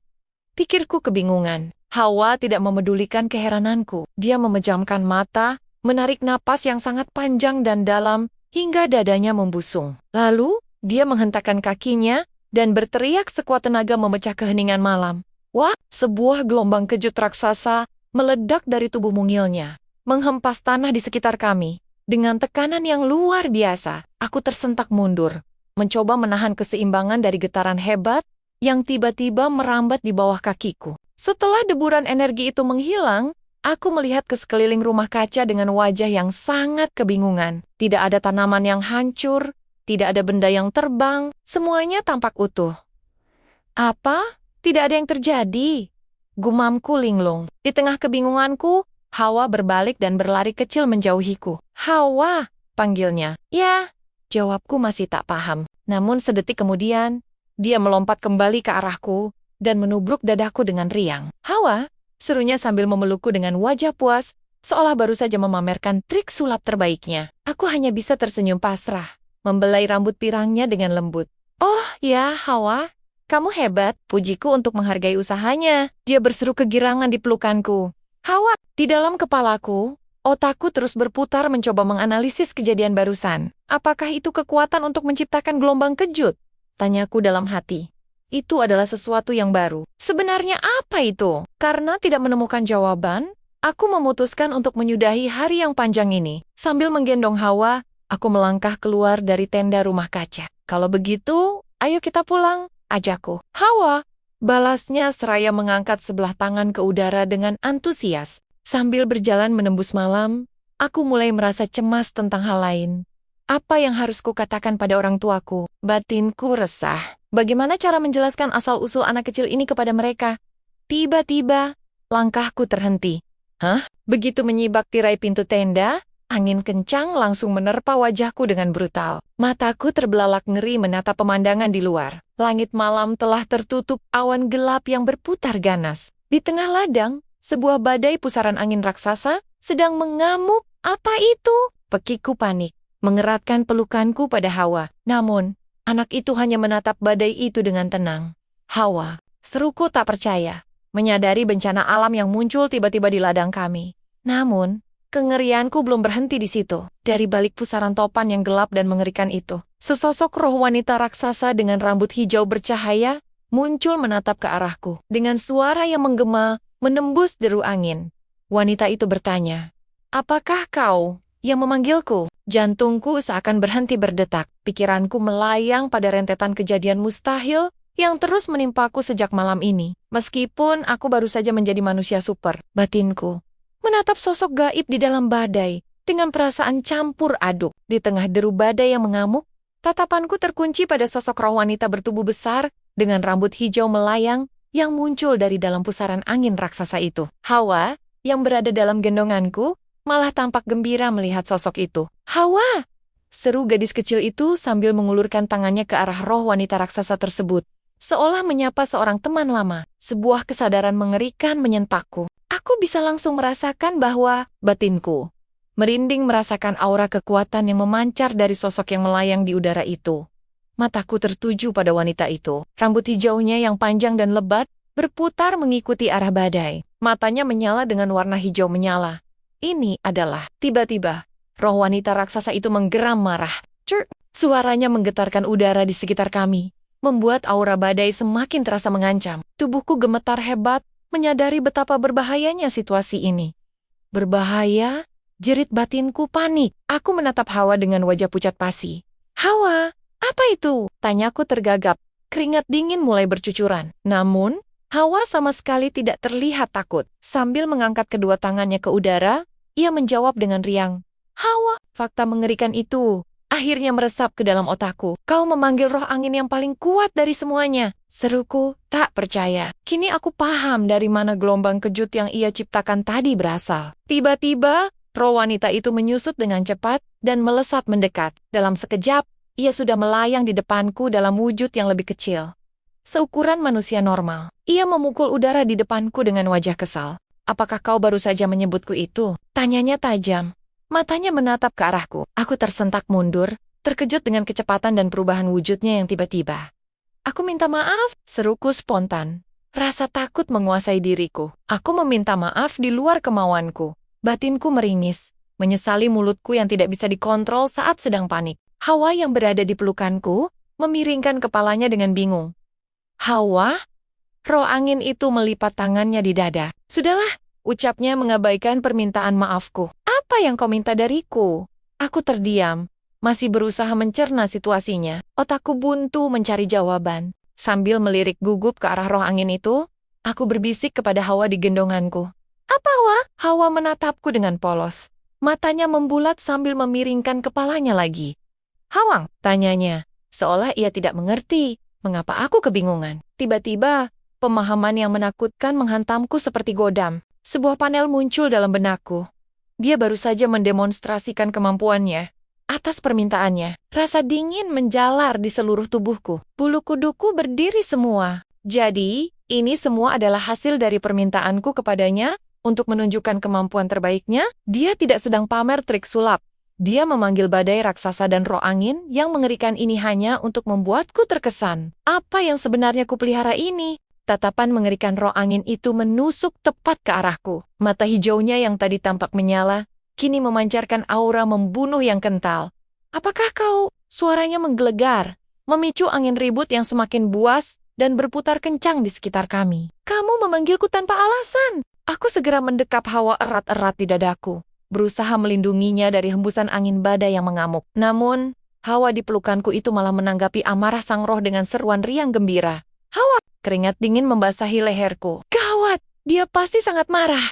Pikirku kebingungan. Hawa tidak memedulikan keherananku. Dia memejamkan mata, menarik napas yang sangat panjang dan dalam, hingga dadanya membusung. Lalu, dia menghentakkan kakinya dan berteriak sekuat tenaga memecah keheningan malam. Wah, sebuah gelombang kejut raksasa meledak dari tubuh mungilnya, menghempas tanah di sekitar kami. Dengan tekanan yang luar biasa, aku tersentak mundur, mencoba menahan keseimbangan dari getaran hebat yang tiba-tiba merambat di bawah kakiku. Setelah deburan energi itu menghilang, aku melihat ke sekeliling rumah kaca dengan wajah yang sangat kebingungan. Tidak ada tanaman yang hancur, tidak ada benda yang terbang, semuanya tampak utuh. Apa? Tidak ada yang terjadi. Gumamku linglung. Di tengah kebingunganku, Hawa berbalik dan berlari kecil menjauhiku. Hawa, panggilnya. Ya, jawabku masih tak paham. Namun sedetik kemudian, dia melompat kembali ke arahku dan menubruk dadaku dengan riang. Hawa, serunya sambil memelukku dengan wajah puas, seolah baru saja memamerkan trik sulap terbaiknya. Aku hanya bisa tersenyum pasrah, membelai rambut pirangnya dengan lembut. Oh ya, Hawa, kamu hebat, pujiku untuk menghargai usahanya. Dia berseru kegirangan di pelukanku. Hawa, di dalam kepalaku, otakku terus berputar mencoba menganalisis kejadian barusan. Apakah itu kekuatan untuk menciptakan gelombang kejut? Tanyaku dalam hati. Itu adalah sesuatu yang baru. Sebenarnya apa itu? Karena tidak menemukan jawaban, aku memutuskan untuk menyudahi hari yang panjang ini. Sambil menggendong Hawa, aku melangkah keluar dari tenda rumah kaca. Kalau begitu, ayo kita pulang, ajakku. Hawa, balasnya seraya mengangkat sebelah tangan ke udara dengan antusias. Sambil berjalan menembus malam, aku mulai merasa cemas tentang hal lain. Apa yang harus kukatakan pada orang tuaku? Batinku resah. Bagaimana cara menjelaskan asal-usul anak kecil ini kepada mereka? Tiba-tiba, langkahku terhenti. Hah? Begitu menyibak tirai pintu tenda, angin kencang langsung menerpa wajahku dengan brutal. Mataku terbelalak ngeri menatap pemandangan di luar. Langit malam telah tertutup awan gelap yang berputar ganas. Di tengah ladang, sebuah badai pusaran angin raksasa sedang mengamuk. Apa itu? Pekiku panik, mengeratkan pelukanku pada Hawa. Namun, anak itu hanya menatap badai itu dengan tenang. Hawa, seruku tak percaya, menyadari bencana alam yang muncul tiba-tiba di ladang kami. Namun, kengerianku belum berhenti di situ. Dari balik pusaran topan yang gelap dan mengerikan itu, sesosok roh wanita raksasa dengan rambut hijau bercahaya muncul menatap ke arahku. Dengan suara yang menggema, menembus deru angin. Wanita itu bertanya, "Apakah kau yang memanggilku?" Jantungku seakan berhenti berdetak. Pikiranku melayang pada rentetan kejadian mustahil yang terus menimpaku sejak malam ini. Meskipun aku baru saja menjadi manusia super, batinku menatap sosok gaib di dalam badai dengan perasaan campur aduk. Di tengah deru badai yang mengamuk, tatapanku terkunci pada sosok roh wanita bertubuh besar dengan rambut hijau melayang yang muncul dari dalam pusaran angin raksasa itu. Hawa, yang berada dalam gendonganku, malah tampak gembira melihat sosok itu. Hawa! Seru gadis kecil itu sambil mengulurkan tangannya ke arah roh wanita raksasa tersebut. Seolah menyapa seorang teman lama. Sebuah kesadaran mengerikan menyentakku. Aku bisa langsung merasakan bahwa batinku merinding merasakan aura kekuatan yang memancar dari sosok yang melayang di udara itu. Mataku tertuju pada wanita itu. Rambut hijaunya yang panjang dan lebat berputar mengikuti arah badai. Matanya menyala dengan warna hijau menyala. Ini adalah tiba-tiba. Roh wanita raksasa itu menggeram marah. Cer! Suaranya menggetarkan udara di sekitar kami, membuat aura badai semakin terasa mengancam. Tubuhku gemetar hebat, menyadari betapa berbahayanya situasi ini. Berbahaya? Jerit batinku panik. Aku menatap Hawa dengan wajah pucat pasi. Hawa, apa itu? Tanyaku tergagap. Keringat dingin mulai bercucuran. Namun, Hawa sama sekali tidak terlihat takut. Sambil mengangkat kedua tangannya ke udara, ia menjawab dengan riang. Hawa, fakta mengerikan itu akhirnya meresap ke dalam otakku. Kau memanggil roh angin yang paling kuat dari semuanya. Seruku, tak percaya. Kini aku paham dari mana gelombang kejut yang ia ciptakan tadi berasal. Tiba-tiba, roh wanita itu menyusut dengan cepat dan melesat mendekat. Dalam sekejap, ia sudah melayang di depanku dalam wujud yang lebih kecil. Seukuran manusia normal. Ia memukul udara di depanku dengan wajah kesal. Apakah kau baru saja menyebutku itu? Tanyanya tajam. Matanya menatap ke arahku. Aku tersentak mundur, terkejut dengan kecepatan dan perubahan wujudnya yang tiba-tiba. Aku minta maaf, seruku spontan. Rasa takut menguasai diriku. Aku meminta maaf di luar kemauanku. Batinku meringis, menyesali mulutku yang tidak bisa dikontrol saat sedang panik. Hawa yang berada di pelukanku, memiringkan kepalanya dengan bingung. Hawa? Roh angin itu melipat tangannya di dada. Sudahlah, ucapnya mengabaikan permintaan maafku. Apa yang kau minta dariku? Aku terdiam, masih berusaha mencerna situasinya. Otakku buntu mencari jawaban. Sambil melirik gugup ke arah roh angin itu, aku berbisik kepada Hawa di gendonganku. Apa Hawa? Hawa menatapku dengan polos. Matanya membulat sambil memiringkan kepalanya lagi. Hawang, tanyanya, seolah ia tidak mengerti mengapa aku kebingungan. Tiba-tiba, pemahaman yang menakutkan menghantamku seperti godam. Sebuah panel muncul dalam benakku. Dia baru saja mendemonstrasikan kemampuannya. Atas permintaannya, rasa dingin menjalar di seluruh tubuhku. Bulu kuduku berdiri semua. Jadi, ini semua adalah hasil dari permintaanku kepadanya untuk menunjukkan kemampuan terbaiknya. Dia tidak sedang pamer trik sulap. Dia memanggil badai raksasa dan roh angin yang mengerikan ini hanya untuk membuatku terkesan. Apa yang sebenarnya kupelihara ini? Tatapan mengerikan roh angin itu menusuk tepat ke arahku. Mata hijaunya yang tadi tampak menyala, kini memancarkan aura membunuh yang kental. Apakah kau? Suaranya menggelegar, memicu angin ribut yang semakin buas dan berputar kencang di sekitar kami. Kamu memanggilku tanpa alasan. Aku segera mendekap Hawa erat-erat di dadaku, berusaha melindunginya dari hembusan angin badai yang mengamuk. Namun, Hawa di pelukanku itu malah menanggapi amarah sang roh dengan seruan riang gembira. Hawa! Keringat dingin membasahi leherku. Gawat! Dia pasti sangat marah.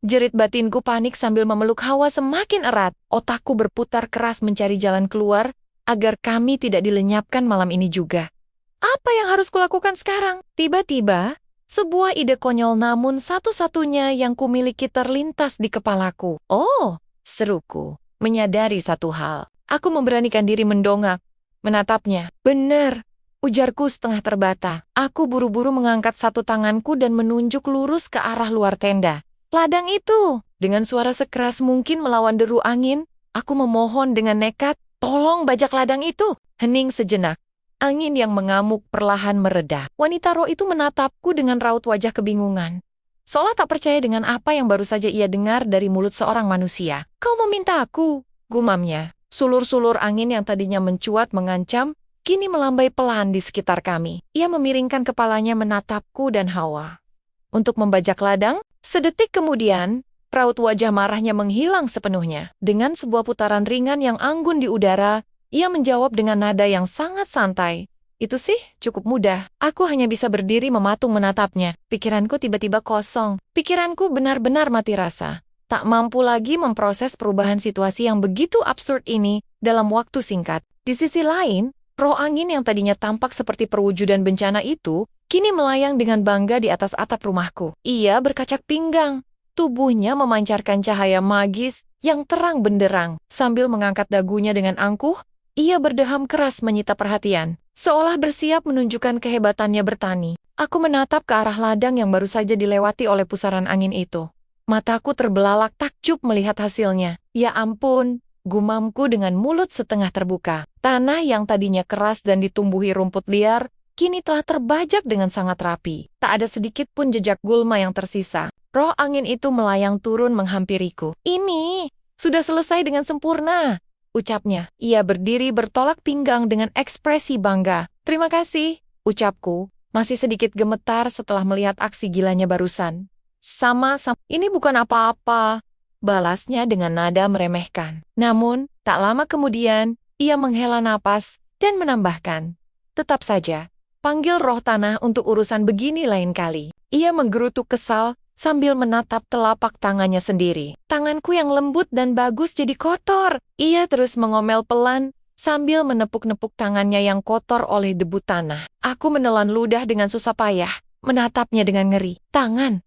Jerit batinku panik sambil memeluk Hawa semakin erat. Otakku berputar keras mencari jalan keluar agar kami tidak dilenyapkan malam ini juga. Apa yang harus kulakukan sekarang? Tiba-tiba, sebuah ide konyol namun satu-satunya yang kumiliki terlintas di kepalaku. Oh, seruku. Menyadari satu hal. Aku memberanikan diri mendongak, menatapnya. Benar. Ujarku setengah terbata. Aku buru-buru mengangkat satu tanganku dan menunjuk lurus ke arah luar tenda. Ladang itu! Dengan suara sekeras mungkin melawan deru angin, aku memohon dengan nekat, tolong bajak ladang itu! Hening sejenak. Angin yang mengamuk perlahan mereda. Wanita roh itu menatapku dengan raut wajah kebingungan. Seolah tak percaya dengan apa yang baru saja ia dengar dari mulut seorang manusia. Kau meminta aku? Gumamnya. Sulur-sulur angin yang tadinya mencuat mengancam, kini melambai pelan di sekitar kami. Ia memiringkan kepalanya menatapku dan Hawa. Untuk membajak ladang, sedetik kemudian, raut wajah marahnya menghilang sepenuhnya. Dengan sebuah putaran ringan yang anggun di udara, ia menjawab dengan nada yang sangat santai. Itu sih, cukup mudah. Aku hanya bisa berdiri mematung menatapnya. Pikiranku tiba-tiba kosong. Pikiranku benar-benar mati rasa. Tak mampu lagi memproses perubahan situasi yang begitu absurd ini dalam waktu singkat. Di sisi lain, roh angin yang tadinya tampak seperti perwujudan bencana itu, kini melayang dengan bangga di atas atap rumahku. Ia berkacak pinggang. Tubuhnya memancarkan cahaya magis yang terang benderang. Sambil mengangkat dagunya dengan angkuh, ia berdeham keras menyita perhatian. Seolah bersiap menunjukkan kehebatannya bertani. Aku menatap ke arah ladang yang baru saja dilewati oleh pusaran angin itu. Mataku terbelalak takjub melihat hasilnya. Ya ampun! Gumamku dengan mulut setengah terbuka. Tanah yang tadinya keras dan ditumbuhi rumput liar, kini telah terbajak dengan sangat rapi. Tak ada sedikit pun jejak gulma yang tersisa. Roh angin itu melayang turun menghampiriku. Ini sudah selesai dengan sempurna, ucapnya. Ia berdiri bertolak pinggang dengan ekspresi bangga. Terima kasih, ucapku, masih sedikit gemetar setelah melihat aksi gilanya barusan. Sama-sama, ini bukan apa-apa. balasnya dengan nada meremehkan. Namun, tak lama kemudian, ia menghela napas dan menambahkan, "Tetap saja, panggil roh tanah untuk urusan begini lain kali." Ia menggerutu kesal sambil menatap telapak tangannya sendiri. "Tanganku yang lembut dan bagus jadi kotor." Ia terus mengomel pelan sambil menepuk-nepuk tangannya yang kotor oleh debu tanah. Aku menelan ludah dengan susah payah, menatapnya dengan ngeri. "Tangan?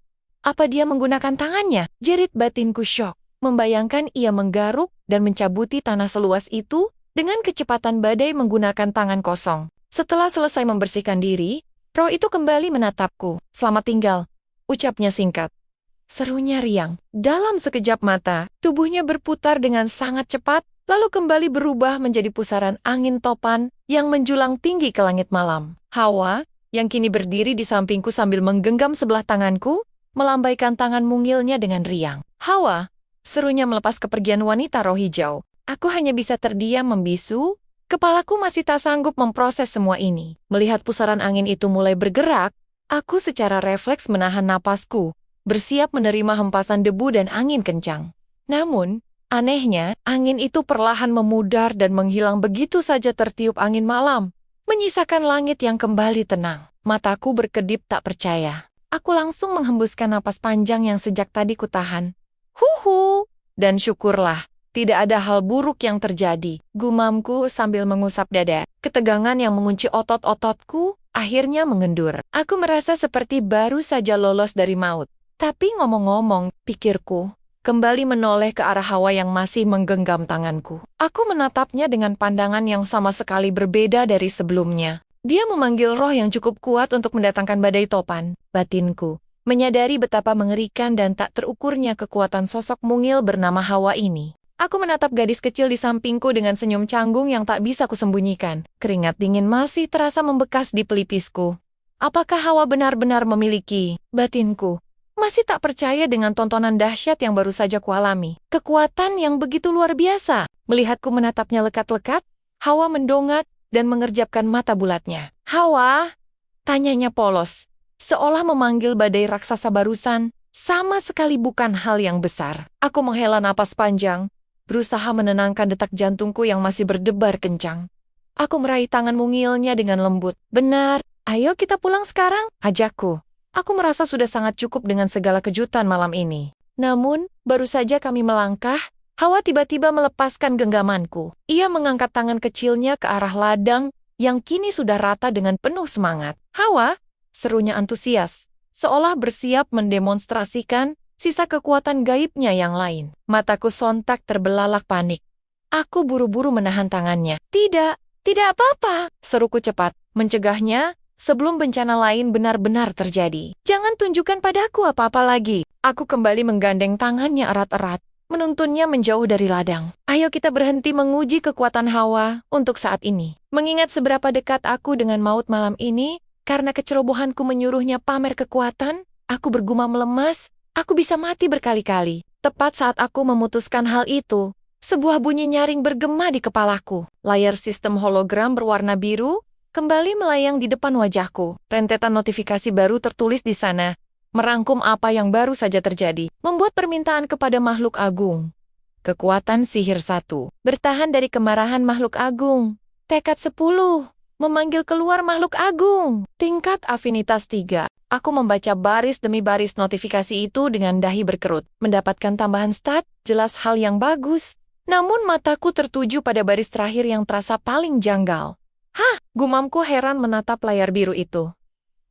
Apa dia menggunakan tangannya?" Jerit batinku syok, membayangkan ia menggaruk dan mencabuti tanah seluas itu dengan kecepatan badai menggunakan tangan kosong. Setelah selesai membersihkan diri, roh itu kembali menatapku. "Selamat tinggal," ucapnya singkat. Serunya riang. Dalam sekejap mata, tubuhnya berputar dengan sangat cepat, lalu kembali berubah menjadi pusaran angin topan yang menjulang tinggi ke langit malam. Hawa, yang kini berdiri di sampingku sambil menggenggam sebelah tanganku, melambaikan tangan mungilnya dengan riang. "Hawa," serunya melepas kepergian wanita roh hijau. Aku hanya bisa terdiam membisu, kepalaku masih tak sanggup memproses semua ini. Melihat pusaran angin itu mulai bergerak, aku secara refleks menahan napasku, bersiap menerima hempasan debu dan angin kencang. Namun, anehnya, angin itu perlahan memudar dan menghilang begitu saja tertiup angin malam, menyisakan langit yang kembali tenang. Mataku berkedip tak percaya. Aku langsung menghembuskan napas panjang yang sejak tadi kutahan. "Huhu!" Dan syukurlah, tidak ada hal buruk yang terjadi, gumamku sambil mengusap dada. Ketegangan yang mengunci otot-ototku akhirnya mengendur. Aku merasa seperti baru saja lolos dari maut. Tapi ngomong-ngomong, pikirku, kembali menoleh ke arah Hawa yang masih menggenggam tanganku. Aku menatapnya dengan pandangan yang sama sekali berbeda dari sebelumnya. Dia memanggil roh yang cukup kuat untuk mendatangkan badai topan. Batinku menyadari betapa mengerikan dan tak terukurnya kekuatan sosok mungil bernama Hawa ini. Aku menatap gadis kecil di sampingku dengan senyum canggung yang tak bisa kusembunyikan. Keringat dingin masih terasa membekas di pelipisku. Apakah Hawa benar-benar memiliki? Batinku masih tak percaya dengan tontonan dahsyat yang baru saja kualami. Kekuatan yang begitu luar biasa. Melihatku menatapnya lekat-lekat, Hawa mendongak dan mengerjapkan mata bulatnya. "Hawa?" tanyanya polos, seolah memanggil badai raksasa barusan, sama sekali bukan hal yang besar. Aku menghela napas panjang, berusaha menenangkan detak jantungku yang masih berdebar kencang. Aku meraih tangan mungilnya dengan lembut. "Benar, ayo kita pulang sekarang," ajakku. Aku merasa sudah sangat cukup dengan segala kejutan malam ini. Namun, baru saja kami melangkah, Hawa tiba-tiba melepaskan genggamanku. Ia mengangkat tangan kecilnya ke arah ladang yang kini sudah rata dengan penuh semangat. "Hawa," serunya antusias, seolah bersiap mendemonstrasikan sisa kekuatan gaibnya yang lain. Mataku sontak terbelalak panik. Aku buru-buru menahan tangannya. "Tidak, tidak apa-apa," seruku cepat, mencegahnya sebelum bencana lain benar-benar terjadi. "Jangan tunjukkan padaku apa-apa lagi." Aku kembali menggandeng tangannya erat-erat, menuntunnya menjauh dari ladang. "Ayo kita berhenti menguji kekuatan Hawa untuk saat ini." Mengingat seberapa dekat aku dengan maut malam ini, karena kecerobohanku menyuruhnya pamer kekuatan, aku bergumam lemas, aku bisa mati berkali-kali. Tepat saat aku memutuskan hal itu, sebuah bunyi nyaring bergema di kepalaku. Layar sistem hologram berwarna biru kembali melayang di depan wajahku. Rentetan notifikasi baru tertulis di sana, merangkum apa yang baru saja terjadi. Membuat permintaan kepada makhluk agung. Kekuatan sihir 1. Bertahan dari kemarahan makhluk agung. Tekad 10. Memanggil keluar makhluk agung. Tingkat afinitas 3. Aku membaca baris demi baris notifikasi itu dengan dahi berkerut. Mendapatkan tambahan stat, jelas hal yang bagus. Namun mataku tertuju pada baris terakhir yang terasa paling janggal. "Hah?" Gumamku heran menatap layar biru itu.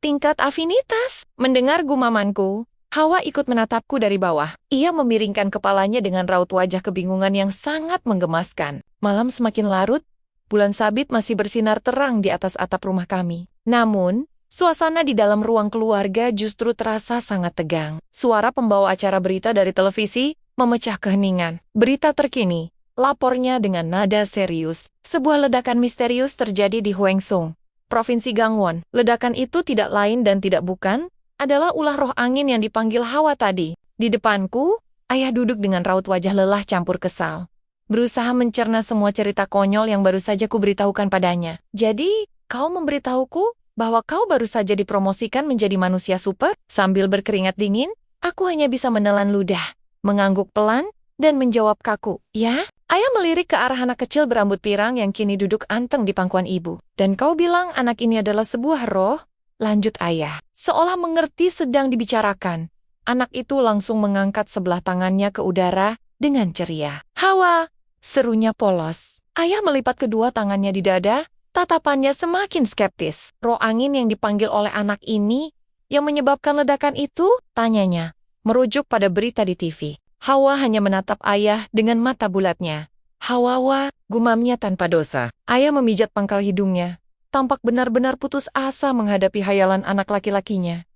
Tingkat afinitas. Mendengar gumamanku, Hawa ikut menatapku dari bawah. Ia memiringkan kepalanya dengan raut wajah kebingungan yang sangat menggemaskan. Malam semakin larut, bulan sabit masih bersinar terang di atas atap rumah kami. Namun, suasana di dalam ruang keluarga justru terasa sangat tegang. Suara pembawa acara berita dari televisi memecah keheningan. "Berita terkini," lapornya dengan nada serius. "Sebuah ledakan misterius terjadi di Huengsung, Provinsi Gangwon. Ledakan itu tidak lain dan tidak bukan adalah ulah roh angin yang dipanggil Hawa tadi." Di depanku, ayah duduk dengan raut wajah lelah campur kesal, berusaha mencerna semua cerita konyol yang baru saja kuberitahukan padanya. "Jadi, kau memberitahuku bahwa kau baru saja dipromosikan menjadi manusia super?" Sambil berkeringat dingin, aku hanya bisa menelan ludah, mengangguk pelan, dan menjawab kaku, "Ya?" Ayah melirik ke arah anak kecil berambut pirang yang kini duduk anteng di pangkuan ibu. "Dan kau bilang anak ini adalah sebuah roh?" Lanjut ayah, seolah mengerti sedang dibicarakan. Anak itu langsung mengangkat sebelah tangannya ke udara dengan ceria. "Hawa!" serunya polos. Ayah melipat kedua tangannya di dada, tatapannya semakin skeptis. "Roh angin yang dipanggil oleh anak ini yang menyebabkan ledakan itu?" tanyanya, merujuk pada berita di TV. Hawa hanya menatap ayah dengan mata bulatnya. "Hawawa," gumamnya tanpa dosa. Ayah memijat pangkal hidungnya. Tampak benar-benar putus asa menghadapi hayalan anak laki-lakinya.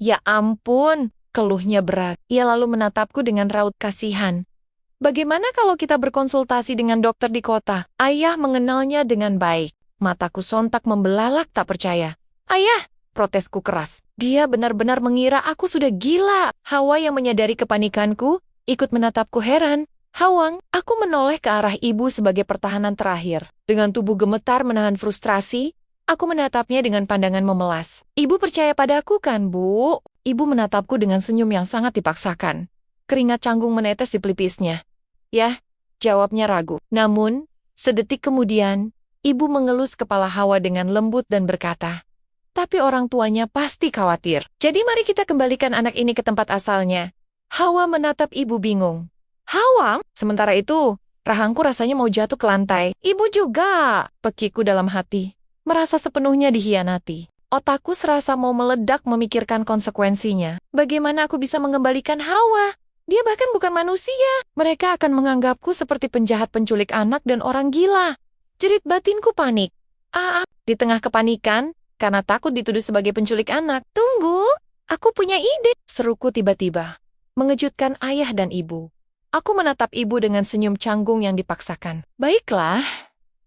Ya ampun," keluhnya berat. Ia lalu menatapku dengan raut kasihan. "Bagaimana kalau kita berkonsultasi dengan dokter di kota? Ayah mengenalnya dengan baik." Mataku sontak membelalak tak percaya. "Ayah!" protesku keras. Dia benar-benar mengira aku sudah gila. Hawa yang menyadari kepanikanku, ikut menatapku heran. "Hawang," aku menoleh ke arah ibu sebagai pertahanan terakhir. Dengan tubuh gemetar menahan frustrasi, aku menatapnya dengan pandangan memelas. "Ibu percaya padaku kan, Bu?" Ibu menatapku dengan senyum yang sangat dipaksakan. Keringat canggung menetes di pelipisnya. "Ya," jawabnya ragu. Namun, sedetik kemudian, ibu mengelus kepala Hawa dengan lembut dan berkata, "Tapi orang tuanya pasti khawatir. Jadi mari kita kembalikan anak ini ke tempat asalnya." Hawa menatap ibu bingung. "Hawa?" Sementara itu, rahangku rasanya mau jatuh ke lantai. "Ibu juga," pekiku dalam hati. Merasa sepenuhnya dikhianati. Otakku serasa mau meledak memikirkan konsekuensinya. Bagaimana aku bisa mengembalikan Hawa? Dia bahkan bukan manusia. Mereka akan menganggapku seperti penjahat penculik anak dan orang gila. Jerit batinku panik. Di tengah kepanikan, karena takut dituduh sebagai penculik anak. "Tunggu, aku punya ide," seruku tiba-tiba. Mengejutkan ayah dan ibu. Aku menatap ibu dengan senyum canggung yang dipaksakan. "Baiklah,"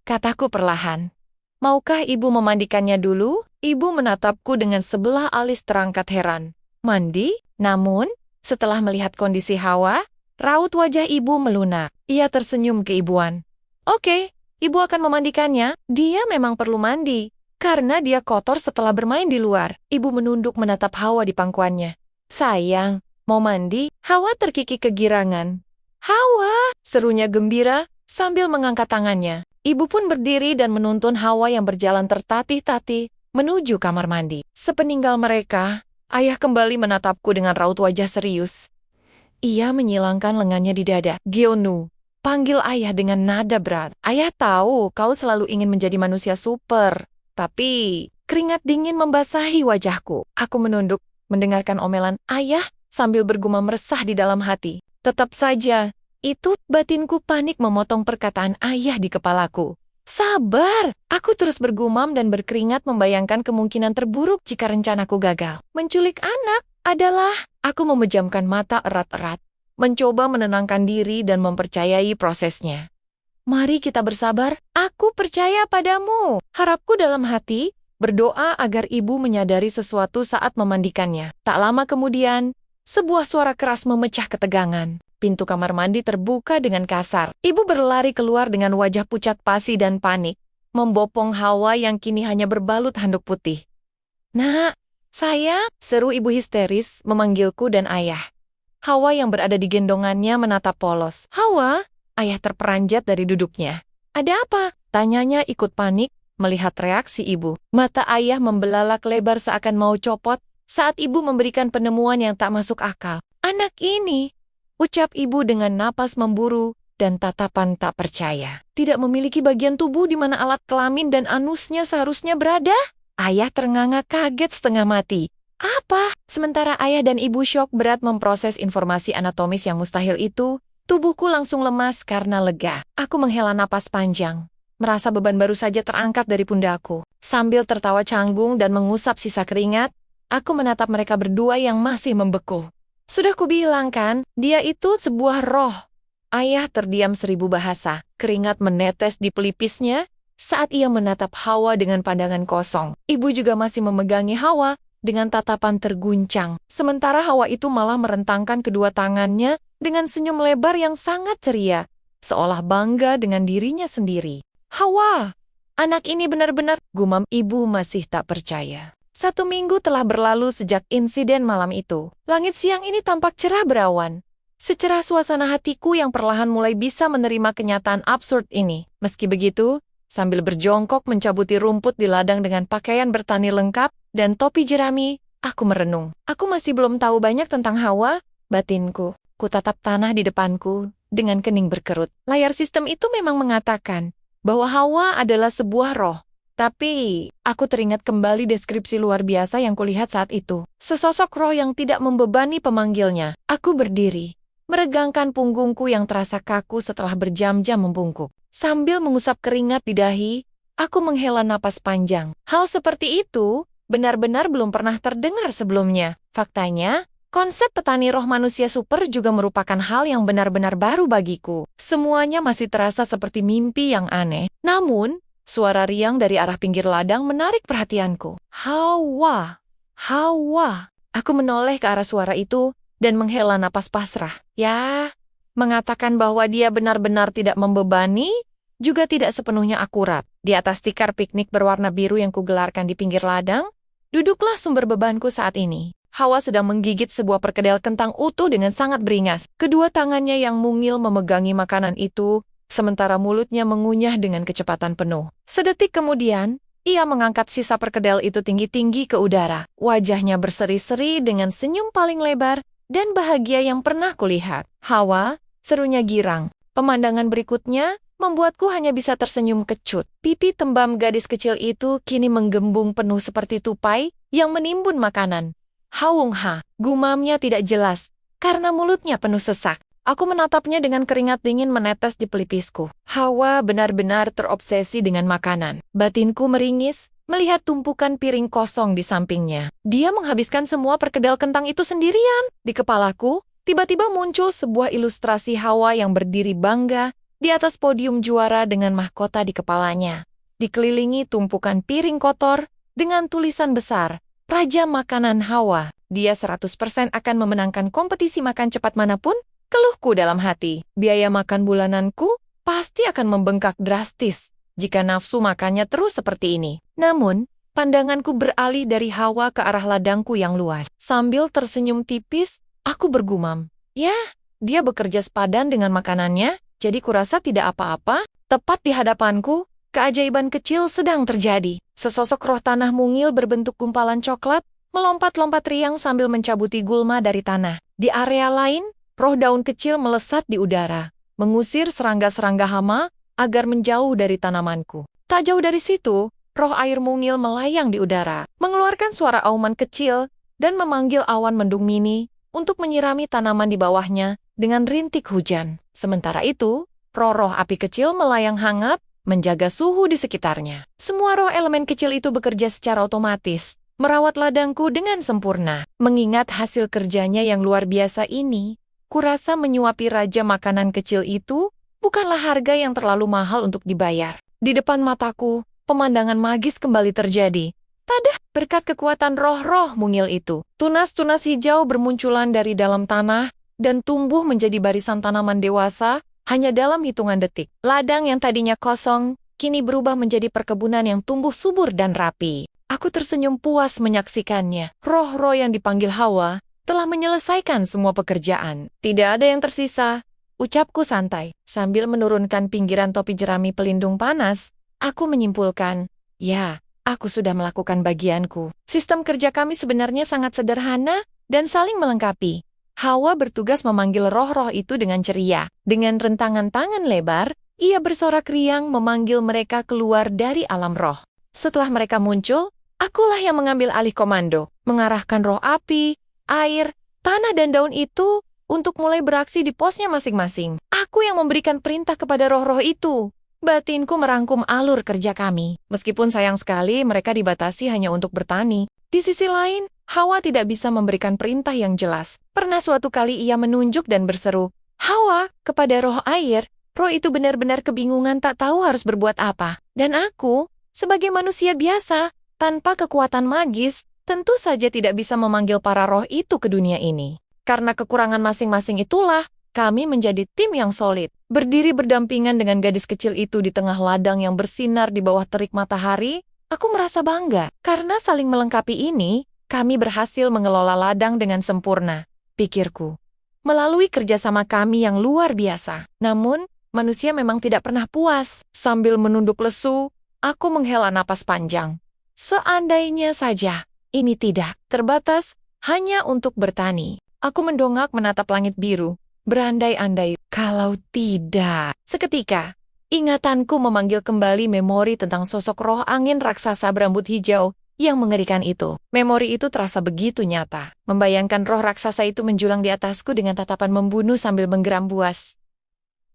kataku perlahan. "Maukah ibu memandikannya dulu?" Ibu menatapku dengan sebelah alis terangkat heran. "Mandi?" Namun, setelah melihat kondisi Hawa, raut wajah ibu melunak. Ia tersenyum keibuan. "Oke, ibu akan memandikannya. Dia memang perlu mandi, karena dia kotor setelah bermain di luar." Ibu menunduk menatap Hawa di pangkuannya. "Sayang, mau mandi?" Hawa terkikik kegirangan. "Hawa!" serunya gembira sambil mengangkat tangannya. Ibu pun berdiri dan menuntun Hawa yang berjalan tertatih-tatih menuju kamar mandi. Sepeninggal mereka, ayah kembali menatapku dengan raut wajah serius. Ia menyilangkan lengannya di dada. "Gyeonu," panggil ayah dengan nada berat. "Ayah tahu kau selalu ingin menjadi manusia super. Tapi, keringat dingin membasahi wajahku. Aku menunduk, mendengarkan omelan ayah sambil bergumam resah di dalam hati. Tetap saja, batinku panik memotong perkataan ayah di kepalaku. "Sabar!" Aku terus bergumam dan berkeringat membayangkan kemungkinan terburuk jika rencanaku gagal. Menculik anak adalah... Aku memejamkan mata erat-erat, mencoba menenangkan diri dan mempercayai prosesnya. "Mari kita bersabar, aku percaya padamu." Harapku dalam hati, berdoa agar ibu menyadari sesuatu saat memandikannya. Tak lama kemudian, sebuah suara keras memecah ketegangan. Pintu kamar mandi terbuka dengan kasar. Ibu berlari keluar dengan wajah pucat pasi dan panik, membopong Hawa yang kini hanya berbalut handuk putih. "Nak, sayang," seru ibu histeris memanggilku dan ayah. Hawa yang berada di gendongannya menatap polos. "Hawa?" Ayah terperanjat dari duduknya. "Ada apa?" tanyanya ikut panik melihat reaksi ibu. Mata ayah membelalak lebar seakan mau copot saat ibu memberikan penemuan yang tak masuk akal. "Anak ini," ucap ibu dengan napas memburu dan tatapan tak percaya, "tidak memiliki bagian tubuh di mana alat kelamin dan anusnya seharusnya berada." Ayah ternganga kaget setengah mati. "Apa?" Sementara ayah dan ibu syok berat memproses informasi anatomis yang mustahil itu, tubuhku langsung lemas karena lega. Aku menghela napas panjang, merasa beban baru saja terangkat dari pundakku. Sambil tertawa canggung dan mengusap sisa keringat, aku menatap mereka berdua yang masih membeku. "Sudah kubilang kan, dia itu sebuah roh." Ayah terdiam 1000 bahasa. Keringat menetes di pelipisnya saat ia menatap Hawa dengan pandangan kosong. Ibu juga masih memegangi Hawa dengan tatapan terguncang. Sementara Hawa itu malah merentangkan kedua tangannya dengan senyum lebar yang sangat ceria, seolah bangga dengan dirinya sendiri. "Hawa, anak ini benar-benar," gumam ibu masih tak percaya. 1 minggu telah berlalu sejak insiden malam itu. Langit siang ini tampak cerah berawan. Secerah suasana hatiku yang perlahan mulai bisa menerima kenyataan absurd ini. Meski begitu, sambil berjongkok mencabuti rumput di ladang dengan pakaian bertani lengkap dan topi jerami, aku merenung. Aku masih belum tahu banyak tentang Hawa, batinku. Ku tatap tanah di depanku dengan kening berkerut. Layar sistem itu memang mengatakan bahwa Hawa adalah sebuah roh. Tapi, aku teringat kembali deskripsi luar biasa yang kulihat saat itu. Sesosok roh yang tidak membebani pemanggilnya. Aku berdiri, meregangkan punggungku yang terasa kaku setelah berjam-jam membungkuk. Sambil mengusap keringat di dahi, aku menghela napas panjang. Hal seperti itu benar-benar belum pernah terdengar sebelumnya. Faktanya, konsep petani roh manusia super juga merupakan hal yang benar-benar baru bagiku. Semuanya masih terasa seperti mimpi yang aneh. Namun, suara riang dari arah pinggir ladang menarik perhatianku. Hawa! Hawa! Aku menoleh ke arah suara itu dan menghela napas pasrah. Ya, mengatakan bahwa dia benar-benar tidak membebani, juga tidak sepenuhnya akurat. Di atas tikar piknik berwarna biru yang kugelarkan di pinggir ladang, duduklah sumber bebanku saat ini. Hawa sedang menggigit sebuah perkedel kentang utuh dengan sangat beringas. Kedua tangannya yang mungil memegangi makanan itu, sementara mulutnya mengunyah dengan kecepatan penuh. Sedetik kemudian, ia mengangkat sisa perkedel itu tinggi-tinggi ke udara. Wajahnya berseri-seri dengan senyum paling lebar dan bahagia yang pernah kulihat. Hawa, serunya girang. Pemandangan berikutnya membuatku hanya bisa tersenyum kecut. Pipi tembam gadis kecil itu kini menggembung penuh seperti tupai yang menimbun makanan. Haung-ha, gumamnya tidak jelas, karena mulutnya penuh sesak. Aku menatapnya dengan keringat dingin menetes di pelipisku. Hawa benar-benar terobsesi dengan makanan. Batinku meringis melihat tumpukan piring kosong di sampingnya. Dia menghabiskan semua perkedel kentang itu sendirian. Di kepalaku, tiba-tiba muncul sebuah ilustrasi Hawa yang berdiri bangga di atas podium juara dengan mahkota di kepalanya. Dikelilingi tumpukan piring kotor dengan tulisan besar, Raja Makanan Hawa. Dia 100% akan memenangkan kompetisi makan cepat manapun. Keluhku dalam hati, biaya makan bulananku pasti akan membengkak drastis jika nafsu makannya terus seperti ini. Namun, pandanganku beralih dari Hawa ke arah ladangku yang luas. Sambil tersenyum tipis, aku bergumam, ya, dia bekerja sepadan dengan makanannya, jadi kurasa tidak apa-apa. Tepat di hadapanku, keajaiban kecil sedang terjadi. Sesosok roh tanah mungil berbentuk gumpalan coklat, melompat-lompat riang sambil mencabuti gulma dari tanah. Di area lain, roh daun kecil melesat di udara, mengusir serangga-serangga hama agar menjauh dari tanamanku. Tak jauh dari situ, roh air mungil melayang di udara, mengeluarkan suara auman kecil dan memanggil awan mendung mini untuk menyirami tanaman di bawahnya dengan rintik hujan. Sementara itu, roh-roh api kecil melayang hangat, menjaga suhu di sekitarnya. Semua roh elemen kecil itu bekerja secara otomatis, merawat ladangku dengan sempurna. Mengingat hasil kerjanya yang luar biasa ini, kurasa menyuapi raja makanan kecil itu bukanlah harga yang terlalu mahal untuk dibayar. Di depan mataku, pemandangan magis kembali terjadi. Tadah, berkat kekuatan roh-roh mungil itu, tunas-tunas hijau bermunculan dari dalam tanah dan tumbuh menjadi barisan tanaman dewasa hanya dalam hitungan detik. Ladang yang tadinya kosong, kini berubah menjadi perkebunan yang tumbuh subur dan rapi. Aku tersenyum puas menyaksikannya. Roh-roh yang dipanggil Hawa telah menyelesaikan semua pekerjaan. Tidak ada yang tersisa, ucapku santai. Sambil menurunkan pinggiran topi jerami pelindung panas, aku menyimpulkan, ya, aku sudah melakukan bagianku. Sistem kerja kami sebenarnya sangat sederhana dan saling melengkapi. Hawa bertugas memanggil roh-roh itu dengan ceria. Dengan rentangan tangan lebar, ia bersorak riang memanggil mereka keluar dari alam roh. Setelah mereka muncul, akulah yang mengambil alih komando, mengarahkan roh api, air, tanah dan daun itu untuk mulai beraksi di posnya masing-masing. Aku yang memberikan perintah kepada roh-roh itu. Batinku merangkum alur kerja kami. Meskipun sayang sekali mereka dibatasi hanya untuk bertani. Di sisi lain, Hawa tidak bisa memberikan perintah yang jelas. Pernah suatu kali ia menunjuk dan berseru, "Hawa," kepada roh air. Roh itu benar-benar kebingungan tak tahu harus berbuat apa. Dan aku, sebagai manusia biasa, tanpa kekuatan magis, tentu saja tidak bisa memanggil para roh itu ke dunia ini. Karena kekurangan masing-masing itulah, kami menjadi tim yang solid. Berdiri berdampingan dengan gadis kecil itu di tengah ladang yang bersinar di bawah terik matahari, aku merasa bangga. Karena saling melengkapi ini, kami berhasil mengelola ladang dengan sempurna, pikirku. melalui kerjasama kami yang luar biasa. Namun, manusia memang tidak pernah puas. Sambil menunduk lesu, aku menghela napas panjang. Seandainya saja, ini tidak terbatas hanya untuk bertani. Aku mendongak menatap langit biru, berandai-andai kalau tidak. Seketika, ingatanku memanggil kembali memori tentang sosok roh angin raksasa berambut hijau yang mengerikan itu. Memori itu terasa begitu nyata. Membayangkan roh raksasa itu menjulang di atasku dengan tatapan membunuh sambil menggeram buas.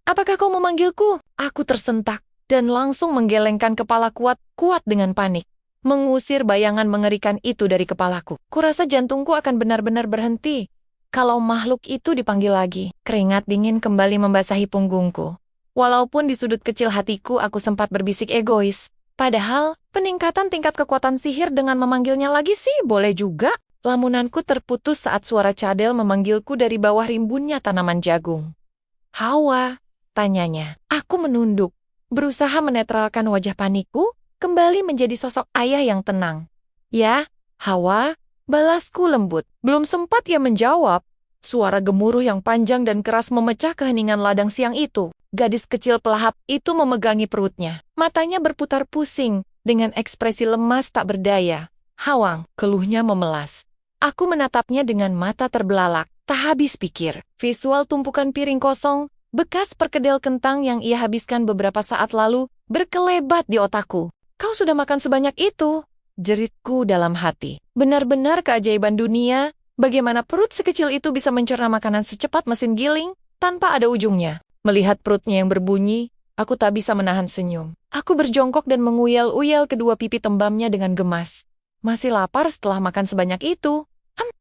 "Apakah kau memanggilku?" Aku tersentak dan langsung menggelengkan kepala kuat-kuat dengan panik, mengusir bayangan mengerikan itu dari kepalaku. Kurasa jantungku akan benar-benar berhenti kalau makhluk itu dipanggil lagi. Keringat dingin kembali membasahi punggungku. Walaupun di sudut kecil hatiku aku sempat berbisik egois. Padahal, peningkatan tingkat kekuatan sihir dengan memanggilnya lagi sih boleh juga. Lamunanku terputus saat suara cadel memanggilku dari bawah rimbunnya tanaman jagung. "Hawa," tanyanya. Aku menunduk, berusaha menetralkan wajah panikku, kembali menjadi sosok ayah yang tenang. "Ya, Hawa," balasku lembut. Belum sempat ia menjawab, suara gemuruh yang panjang dan keras memecah keheningan ladang siang itu. Gadis kecil pelahap itu memegangi perutnya. Matanya berputar pusing, dengan ekspresi lemas tak berdaya. "Hawang," keluhnya memelas. Aku menatapnya dengan mata terbelalak, tak habis pikir. Visual tumpukan piring kosong, bekas perkedel kentang yang ia habiskan beberapa saat lalu, berkelebat di otakku. "Kau sudah makan sebanyak itu?" jeritku dalam hati. Benar-benar keajaiban dunia, bagaimana perut sekecil itu bisa mencerna makanan secepat mesin giling, tanpa ada ujungnya. Melihat perutnya yang berbunyi, aku tak bisa menahan senyum. Aku berjongkok dan menguyal-uyal kedua pipi tembamnya dengan gemas. "Masih lapar setelah makan sebanyak itu?"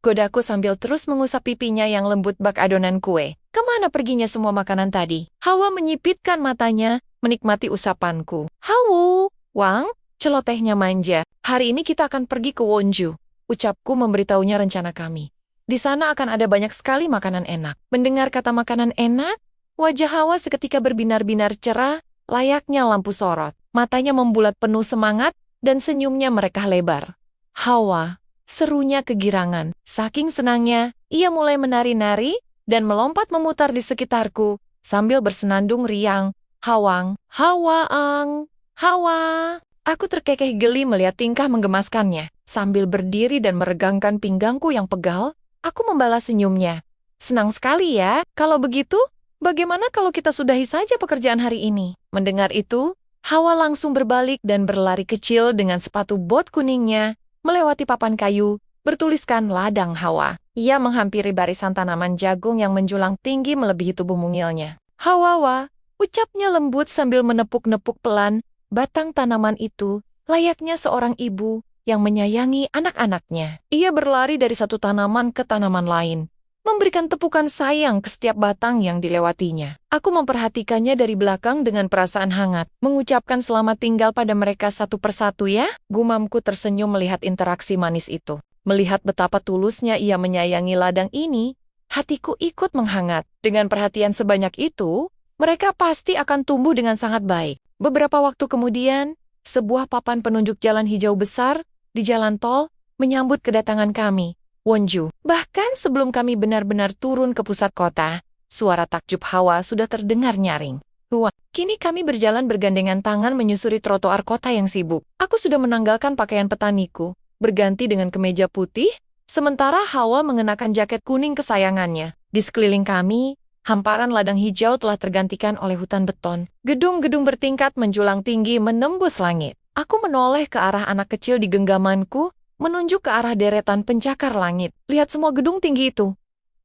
Godaku sambil terus mengusap pipinya yang lembut bak adonan kue. Kemana perginya semua makanan tadi? Hawa menyipitkan matanya, menikmati usapanku. "Hawu, Wang," celotehnya manja. "Hari ini kita akan pergi ke Wonju," ucapku memberitahunya rencana kami. "Di sana akan ada banyak sekali makanan enak." Mendengar kata makanan enak, wajah Hawa seketika berbinar-binar cerah, layaknya lampu sorot. Matanya membulat penuh semangat, dan senyumnya merekah lebar. "Hawa," serunya kegirangan. Saking senangnya, ia mulai menari-nari, dan melompat memutar di sekitarku, sambil bersenandung riang. "Hawang, Hawaang, Hawa." Aku terkekeh geli melihat tingkah menggemaskannya. Sambil berdiri dan meregangkan pinggangku yang pegal, aku membalas senyumnya. "Senang sekali ya. Kalau begitu, bagaimana kalau kita sudahi saja pekerjaan hari ini?" Mendengar itu, Hawa langsung berbalik dan berlari kecil dengan sepatu bot kuningnya, melewati papan kayu, bertuliskan ladang Hawa. Ia menghampiri barisan tanaman jagung yang menjulang tinggi melebihi tubuh mungilnya. "Hawawa," ucapnya lembut sambil menepuk-nepuk pelan batang tanaman itu, layaknya seorang ibu yang menyayangi anak-anaknya. Ia berlari dari satu tanaman ke tanaman lain, memberikan tepukan sayang ke setiap batang yang dilewatinya. Aku memperhatikannya dari belakang dengan perasaan hangat, mengucapkan selamat tinggal pada mereka satu persatu ya. Gumamku tersenyum melihat interaksi manis itu. Melihat betapa tulusnya ia menyayangi ladang ini, hatiku ikut menghangat. Dengan perhatian sebanyak itu, mereka pasti akan tumbuh dengan sangat baik. Beberapa waktu kemudian, sebuah papan penunjuk jalan hijau besar di jalan tol menyambut kedatangan kami, Wonju. Bahkan sebelum kami benar-benar turun ke pusat kota, suara takjub Hawa sudah terdengar nyaring. Wah, kini kami berjalan bergandengan tangan menyusuri trotoar kota yang sibuk. Aku sudah menanggalkan pakaian petaniku, berganti dengan kemeja putih, sementara Hawa mengenakan jaket kuning kesayangannya. Di sekeliling kami, hamparan ladang hijau telah tergantikan oleh hutan beton. Gedung-gedung bertingkat menjulang tinggi menembus langit. Aku menoleh ke arah anak kecil di genggamanku, menunjuk ke arah deretan pencakar langit. "Lihat semua gedung tinggi itu.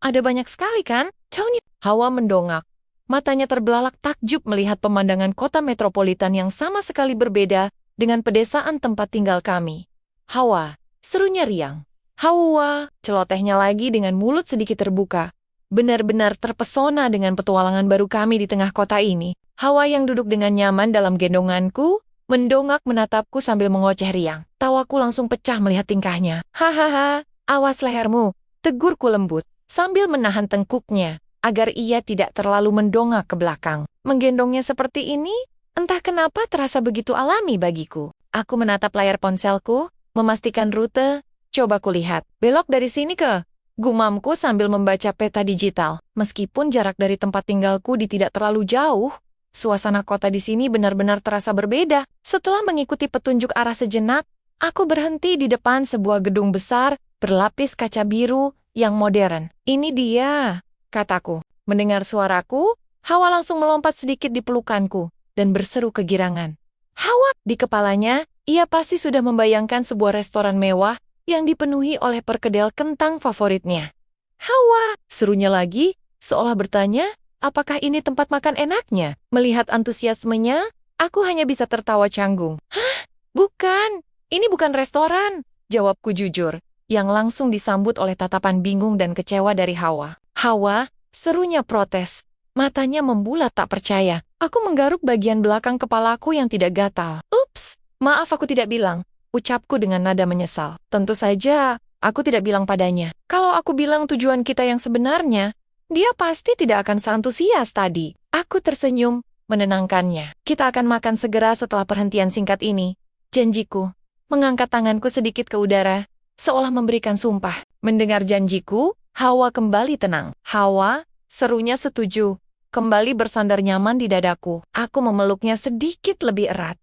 Ada banyak sekali kan?" Caunya. Hawa mendongak. Matanya terbelalak takjub melihat pemandangan kota metropolitan yang sama sekali berbeda dengan pedesaan tempat tinggal kami. "Hawa," serunya riang. "Hawa," celotehnya lagi dengan mulut sedikit terbuka. Benar-benar terpesona dengan petualangan baru kami di tengah kota ini. Hawa yang duduk dengan nyaman dalam gendonganku, mendongak menatapku sambil mengoceh riang. Tawaku langsung pecah melihat tingkahnya. "Hahaha, awas lehermu," tegurku lembut, sambil menahan tengkuknya, agar ia tidak terlalu mendongak ke belakang. Menggendongnya seperti ini, entah kenapa terasa begitu alami bagiku. Aku menatap layar ponselku, memastikan rute. "Coba kulihat, belok dari sini ke Gumamku sambil membaca peta digital. Meskipun jarak dari tempat tinggalku tidak terlalu jauh, suasana kota di sini benar-benar terasa berbeda. Setelah mengikuti petunjuk arah sejenak, aku berhenti di depan sebuah gedung besar berlapis kaca biru yang modern. "Ini dia," kataku. Mendengar suaraku, Hawa langsung melompat sedikit di pelukanku dan berseru kegirangan. "Hawa!" Di kepalanya, ia pasti sudah membayangkan sebuah restoran mewah yang dipenuhi oleh perkedel kentang favoritnya. "Hawa!" serunya lagi, seolah bertanya, apakah ini tempat makan enaknya? Melihat antusiasmenya, aku hanya bisa tertawa canggung. "Hah? Bukan, ini bukan restoran," jawabku jujur, yang langsung disambut oleh tatapan bingung dan kecewa dari Hawa. "Hawa!" serunya protes. Matanya membulat tak percaya. Aku menggaruk bagian belakang kepalaku yang tidak gatal. "Ups, maaf aku tidak bilang," ucapku dengan nada menyesal. Tentu saja, aku tidak bilang padanya. Kalau aku bilang tujuan kita yang sebenarnya, dia pasti tidak akan seantusias tadi. Aku tersenyum, menenangkannya. "Kita akan makan segera setelah perhentian singkat ini," janjiku. Mengangkat tanganku sedikit ke udara, seolah memberikan sumpah. Mendengar janjiku, Hawa kembali tenang. "Hawa," serunya setuju. Kembali bersandar nyaman di dadaku. Aku memeluknya sedikit lebih erat.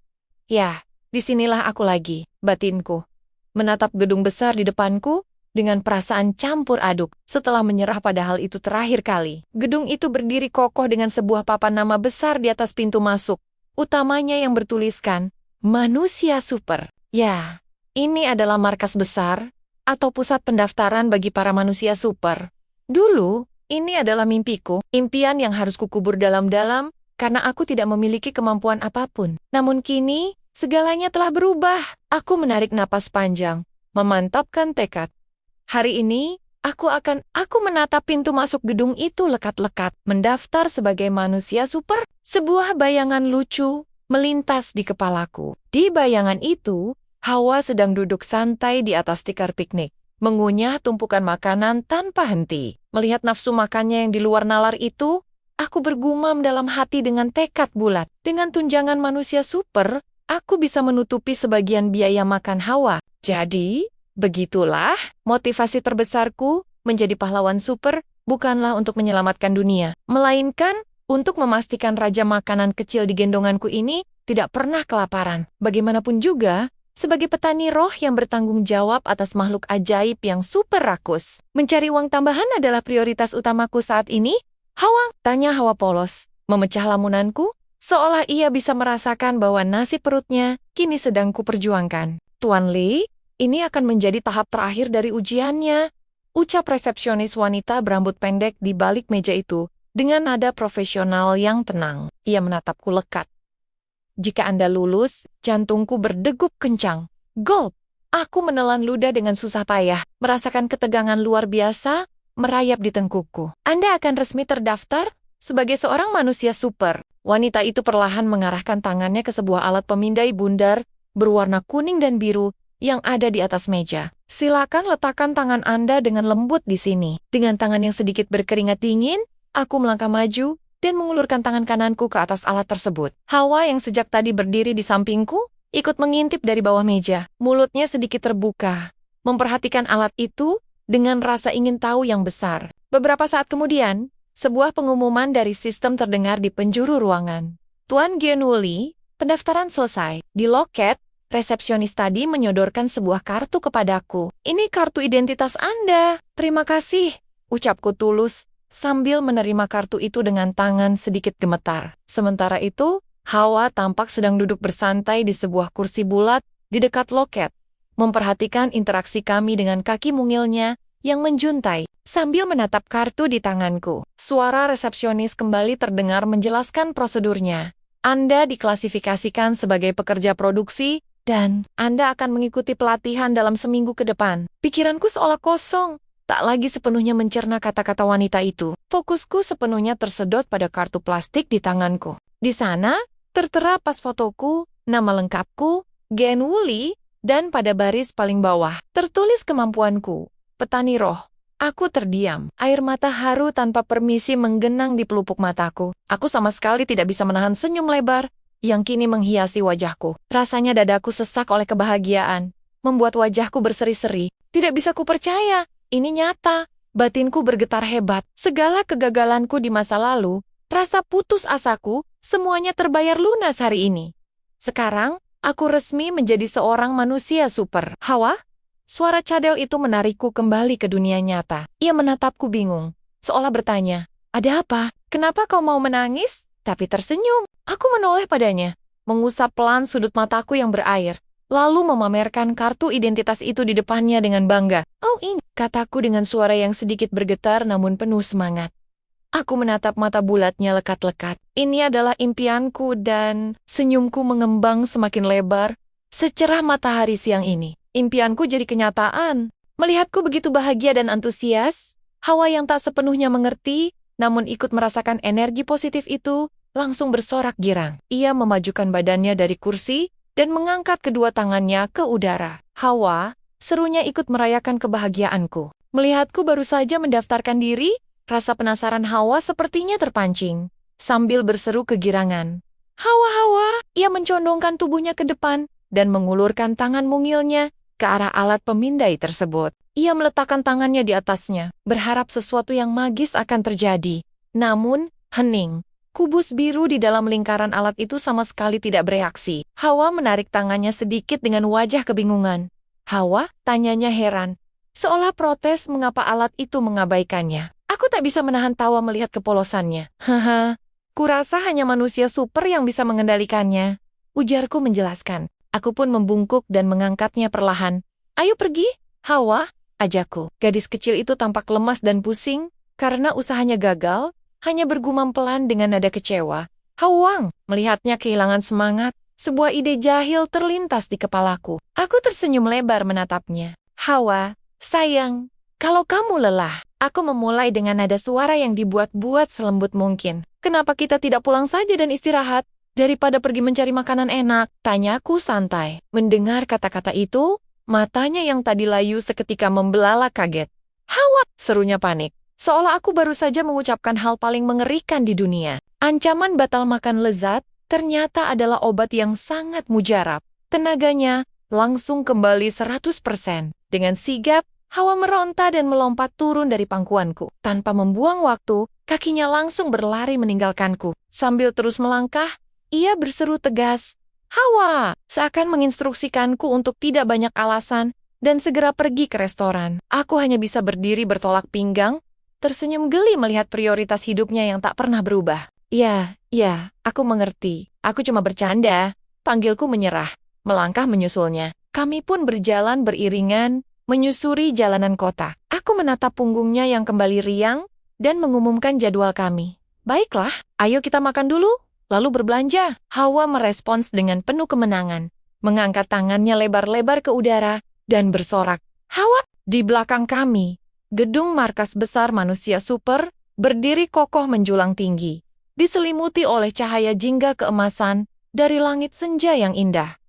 "Ya, disinilah aku lagi," batinku. Menatap gedung besar di depanku dengan perasaan campur aduk. Setelah menyerah pada hal itu terakhir kali, gedung itu berdiri kokoh dengan sebuah papan nama besar di atas pintu masuk. Utamanya yang bertuliskan, "Manusia Super." Ya, ini adalah markas besar atau pusat pendaftaran bagi para manusia super. Dulu, ini adalah mimpiku, impian yang harus kukubur dalam-dalam karena aku tidak memiliki kemampuan apapun. Namun kini, segalanya telah berubah. Aku menarik napas panjang, memantapkan tekad. Hari ini, aku menatap pintu masuk gedung itu lekat-lekat, mendaftar sebagai manusia super. Sebuah bayangan lucu melintas di kepalaku. Di bayangan itu, Hawa sedang duduk santai di atas tikar piknik, mengunyah tumpukan makanan tanpa henti. Melihat nafsu makannya yang di luar nalar itu, aku bergumam dalam hati dengan tekad bulat. Dengan tunjangan manusia super, aku bisa menutupi sebagian biaya makan Hawa. Jadi, begitulah motivasi terbesarku menjadi pahlawan super bukanlah untuk menyelamatkan dunia, melainkan untuk memastikan raja makanan kecil di gendonganku ini tidak pernah kelaparan. Bagaimanapun juga, sebagai petani roh yang bertanggung jawab atas makhluk ajaib yang super rakus, mencari uang tambahan adalah prioritas utamaku saat ini. "Hawa?" tanya Hawa polos, memecah lamunanku, seolah ia bisa merasakan bahwa nasib perutnya kini sedang kuperjuangkan. "Tuan Li, ini akan menjadi tahap terakhir dari ujiannya," ucap resepsionis wanita berambut pendek di balik meja itu, dengan nada profesional yang tenang. Ia menatapku lekat. "Jika Anda lulus, jantungku berdegup kencang. Gulp! Aku menelan ludah dengan susah payah, merasakan ketegangan luar biasa merayap di tengkukku. "Anda akan resmi terdaftar sebagai seorang manusia super." Wanita itu perlahan mengarahkan tangannya ke sebuah alat pemindai bundar berwarna kuning dan biru yang ada di atas meja. "Silakan letakkan tangan Anda dengan lembut di sini." Dengan tangan yang sedikit berkeringat dingin, aku melangkah maju dan mengulurkan tangan kananku ke atas alat tersebut. Hawa yang sejak tadi berdiri di sampingku, ikut mengintip dari bawah meja. Mulutnya sedikit terbuka, memperhatikan alat itu dengan rasa ingin tahu yang besar. Beberapa saat kemudian, sebuah pengumuman dari sistem terdengar di penjuru ruangan. "Tuan Genuli, pendaftaran selesai." Di loket, resepsionis tadi menyodorkan sebuah kartu kepadaku. "Ini kartu identitas Anda." "Terima kasih," ucapku tulus, sambil menerima kartu itu dengan tangan sedikit gemetar. Sementara itu, Hawa tampak sedang duduk bersantai di sebuah kursi bulat di dekat loket, memperhatikan interaksi kami dengan kaki mungilnya yang menjuntai, sambil menatap kartu di tanganku. Suara resepsionis kembali terdengar menjelaskan prosedurnya. "Anda diklasifikasikan sebagai pekerja produksi, dan Anda akan mengikuti pelatihan dalam seminggu ke depan." Pikiranku seolah kosong. Tak lagi sepenuhnya mencerna kata-kata wanita itu. Fokusku sepenuhnya tersedot pada kartu plastik di tanganku. Di sana, tertera pas fotoku, nama lengkapku, Gen Wuli, dan pada baris paling bawah, tertulis kemampuanku, petani roh. Aku terdiam. Air mata haru tanpa permisi menggenang di pelupuk mataku. Aku sama sekali tidak bisa menahan senyum lebar yang kini menghiasi wajahku. Rasanya dadaku sesak oleh kebahagiaan, membuat wajahku berseri-seri. Tidak bisa kupercaya. Ini nyata. Batinku bergetar hebat. Segala kegagalanku di masa lalu, rasa putus asaku, semuanya terbayar lunas hari ini. Sekarang, aku resmi menjadi seorang manusia super. Hawa? Suara cadel itu menarikku kembali ke dunia nyata. Ia menatapku bingung, seolah bertanya, "Ada apa? Kenapa kau mau menangis?" Tapi tersenyum. Aku menoleh padanya, mengusap pelan sudut mataku yang berair, lalu memamerkan kartu identitas itu di depannya dengan bangga. "Oh ini," kataku dengan suara yang sedikit bergetar namun penuh semangat. Aku menatap mata bulatnya lekat-lekat. Ini adalah impianku dan senyumku mengembang semakin lebar secerah matahari siang ini. Impianku jadi kenyataan. Melihatku begitu bahagia dan antusias, Hawa yang tak sepenuhnya mengerti, namun ikut merasakan energi positif itu, langsung bersorak girang. Ia memajukan badannya dari kursi dan mengangkat kedua tangannya ke udara. "Hawa," serunya ikut merayakan kebahagiaanku. Melihatku baru saja mendaftarkan diri, rasa penasaran Hawa sepertinya terpancing. Sambil berseru kegirangan, "Hawa, Hawa!" Ia mencondongkan tubuhnya ke depan dan mengulurkan tangan mungilnya ke arah alat pemindai tersebut. Ia meletakkan tangannya di atasnya, berharap sesuatu yang magis akan terjadi. Namun, hening. Kubus biru di dalam lingkaran alat itu sama sekali tidak bereaksi. Hawa menarik tangannya sedikit dengan wajah kebingungan. "Hawa?" tanyanya heran, seolah protes mengapa alat itu mengabaikannya. Aku tak bisa menahan tawa melihat kepolosannya. "Haha, kurasa hanya manusia super yang bisa mengendalikannya," ujarku menjelaskan. Aku pun membungkuk dan mengangkatnya perlahan. "Ayo pergi, Hawa," ajakku. Gadis kecil itu tampak lemas dan pusing karena usahanya gagal, hanya bergumam pelan dengan nada kecewa. "Hawang!" Melihatnya kehilangan semangat, sebuah ide jahil terlintas di kepalaku. Aku tersenyum lebar menatapnya. "Hawa, sayang, kalau kamu lelah," aku memulai dengan nada suara yang dibuat-buat selembut mungkin. "Kenapa kita tidak pulang saja dan istirahat? Daripada pergi mencari makanan enak," tanyaku santai. Mendengar kata-kata itu, matanya yang tadi layu seketika membelalak kaget. "Hawa!" serunya panik. Seolah aku baru saja mengucapkan hal paling mengerikan di dunia. Ancaman batal makan lezat ternyata adalah obat yang sangat mujarab. Tenaganya langsung kembali 100%. Dengan sigap, Hawa meronta dan melompat turun dari pangkuanku. Tanpa membuang waktu, kakinya langsung berlari meninggalkanku. Sambil terus melangkah, ia berseru tegas, "Hawa!" seakan menginstruksikanku untuk tidak banyak alasan dan segera pergi ke restoran. Aku hanya bisa berdiri bertolak pinggang, tersenyum geli melihat prioritas hidupnya yang tak pernah berubah. Ya, aku mengerti. Aku cuma bercanda." Panggilku menyerah, melangkah menyusulnya. Kami pun berjalan beriringan, menyusuri jalanan kota. Aku menatap punggungnya yang kembali riang dan mengumumkan jadwal kami. "Baiklah, ayo kita makan dulu, lalu berbelanja." Hawa merespons dengan penuh kemenangan, mengangkat tangannya lebar-lebar ke udara dan bersorak. "Hawa!" Di belakang kami, gedung markas besar manusia super berdiri kokoh menjulang tinggi, diselimuti oleh cahaya jingga keemasan dari langit senja yang indah.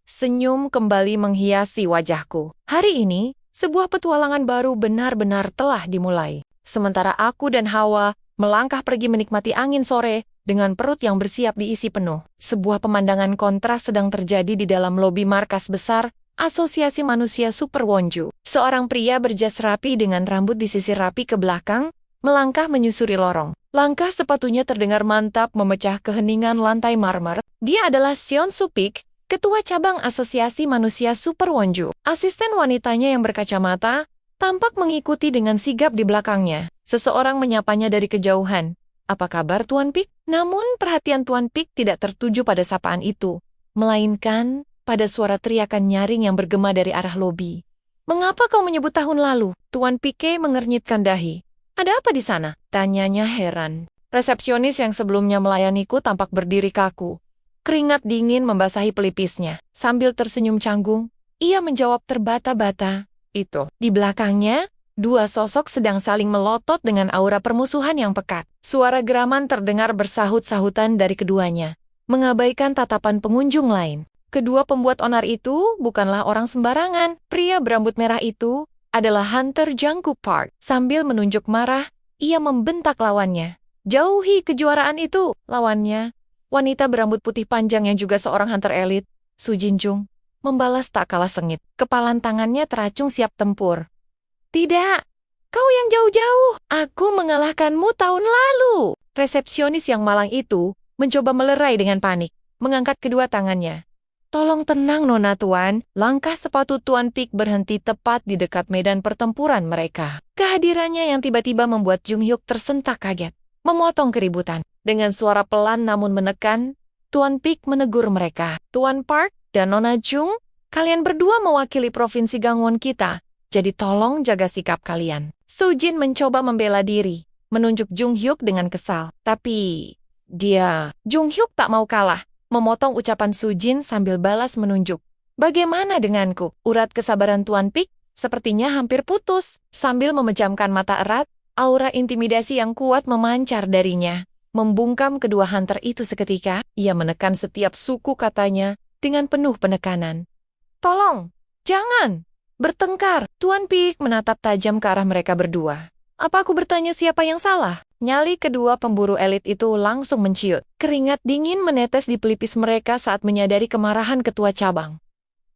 Senyum kembali menghiasi wajahku. Hari ini, sebuah petualangan baru benar-benar telah dimulai. Sementara aku dan Hawa melangkah pergi menikmati angin sore dengan perut yang bersiap diisi penuh. Sebuah pemandangan kontras sedang terjadi di dalam lobi markas besar Asosiasi Manusia Super Wonju. Seorang pria berjas rapi dengan rambut disisir rapi ke belakang, melangkah menyusuri lorong. Langkah sepatunya terdengar mantap memecah keheningan lantai marmer. Dia adalah Sion Supik, Ketua Cabang Asosiasi Manusia Super Wonju. Asisten wanitanya yang berkacamata tampak mengikuti dengan sigap di belakangnya. Seseorang menyapanya dari kejauhan. "Apa kabar, Tuan Pik?" Namun perhatian Tuan Pik tidak tertuju pada sapaan itu, melainkan pada suara teriakan nyaring yang bergema dari arah lobi. "Mengapa kau menyebut tahun lalu?" Tuan Pike mengernyitkan dahi. "Ada apa di sana?" tanyanya heran. Resepsionis yang sebelumnya melayaniku tampak berdiri kaku. Keringat dingin membasahi pelipisnya. Sambil tersenyum canggung, ia menjawab terbata-bata, "Itu." Di belakangnya, dua sosok sedang saling melotot dengan aura permusuhan yang pekat. Suara geraman terdengar bersahut-sahutan dari keduanya, mengabaikan tatapan pengunjung lain. Kedua pembuat onar itu bukanlah orang sembarangan. Pria berambut merah itu adalah Hunter Jungkook Park. Sambil menunjuk marah, ia membentak lawannya. "Jauhi kejuaraan itu!" Lawannya, wanita berambut putih panjang yang juga seorang hunter elit, Su Jinjung, membalas tak kalah sengit. Kepalan tangannya teracung siap tempur. "Tidak! Kau yang jauh-jauh. Aku mengalahkanmu tahun lalu. Resepsionis yang malang itu mencoba melerai dengan panik, mengangkat kedua tangannya. Tolong tenang, Nona Tuan. Langkah sepatu Tuan Pik berhenti tepat di dekat medan pertempuran mereka. Kehadirannya yang tiba-tiba membuat Jung Hyuk tersentak kaget, memotong keributan. Dengan suara pelan namun menekan, Tuan Pik menegur mereka. Tuan Park dan Nona Jung, kalian berdua mewakili provinsi Gangwon kita, jadi tolong jaga sikap kalian. Sujin mencoba membela diri, menunjuk Jung Hyuk dengan kesal. Tapi Jung Hyuk tak mau kalah, memotong ucapan Sujin sambil balas menunjuk. Bagaimana denganku? Urat kesabaran Tuan Pik sepertinya hampir putus. Sambil memejamkan mata erat, aura intimidasi yang kuat memancar darinya. Membungkam kedua hunter itu seketika, ia menekan setiap suku katanya dengan penuh penekanan. Tolong, jangan bertengkar. Tuan Pik menatap tajam ke arah mereka berdua. Apa aku bertanya siapa yang salah? Nyali kedua pemburu elit itu langsung menciut. Keringat dingin menetes di pelipis mereka saat menyadari kemarahan ketua cabang.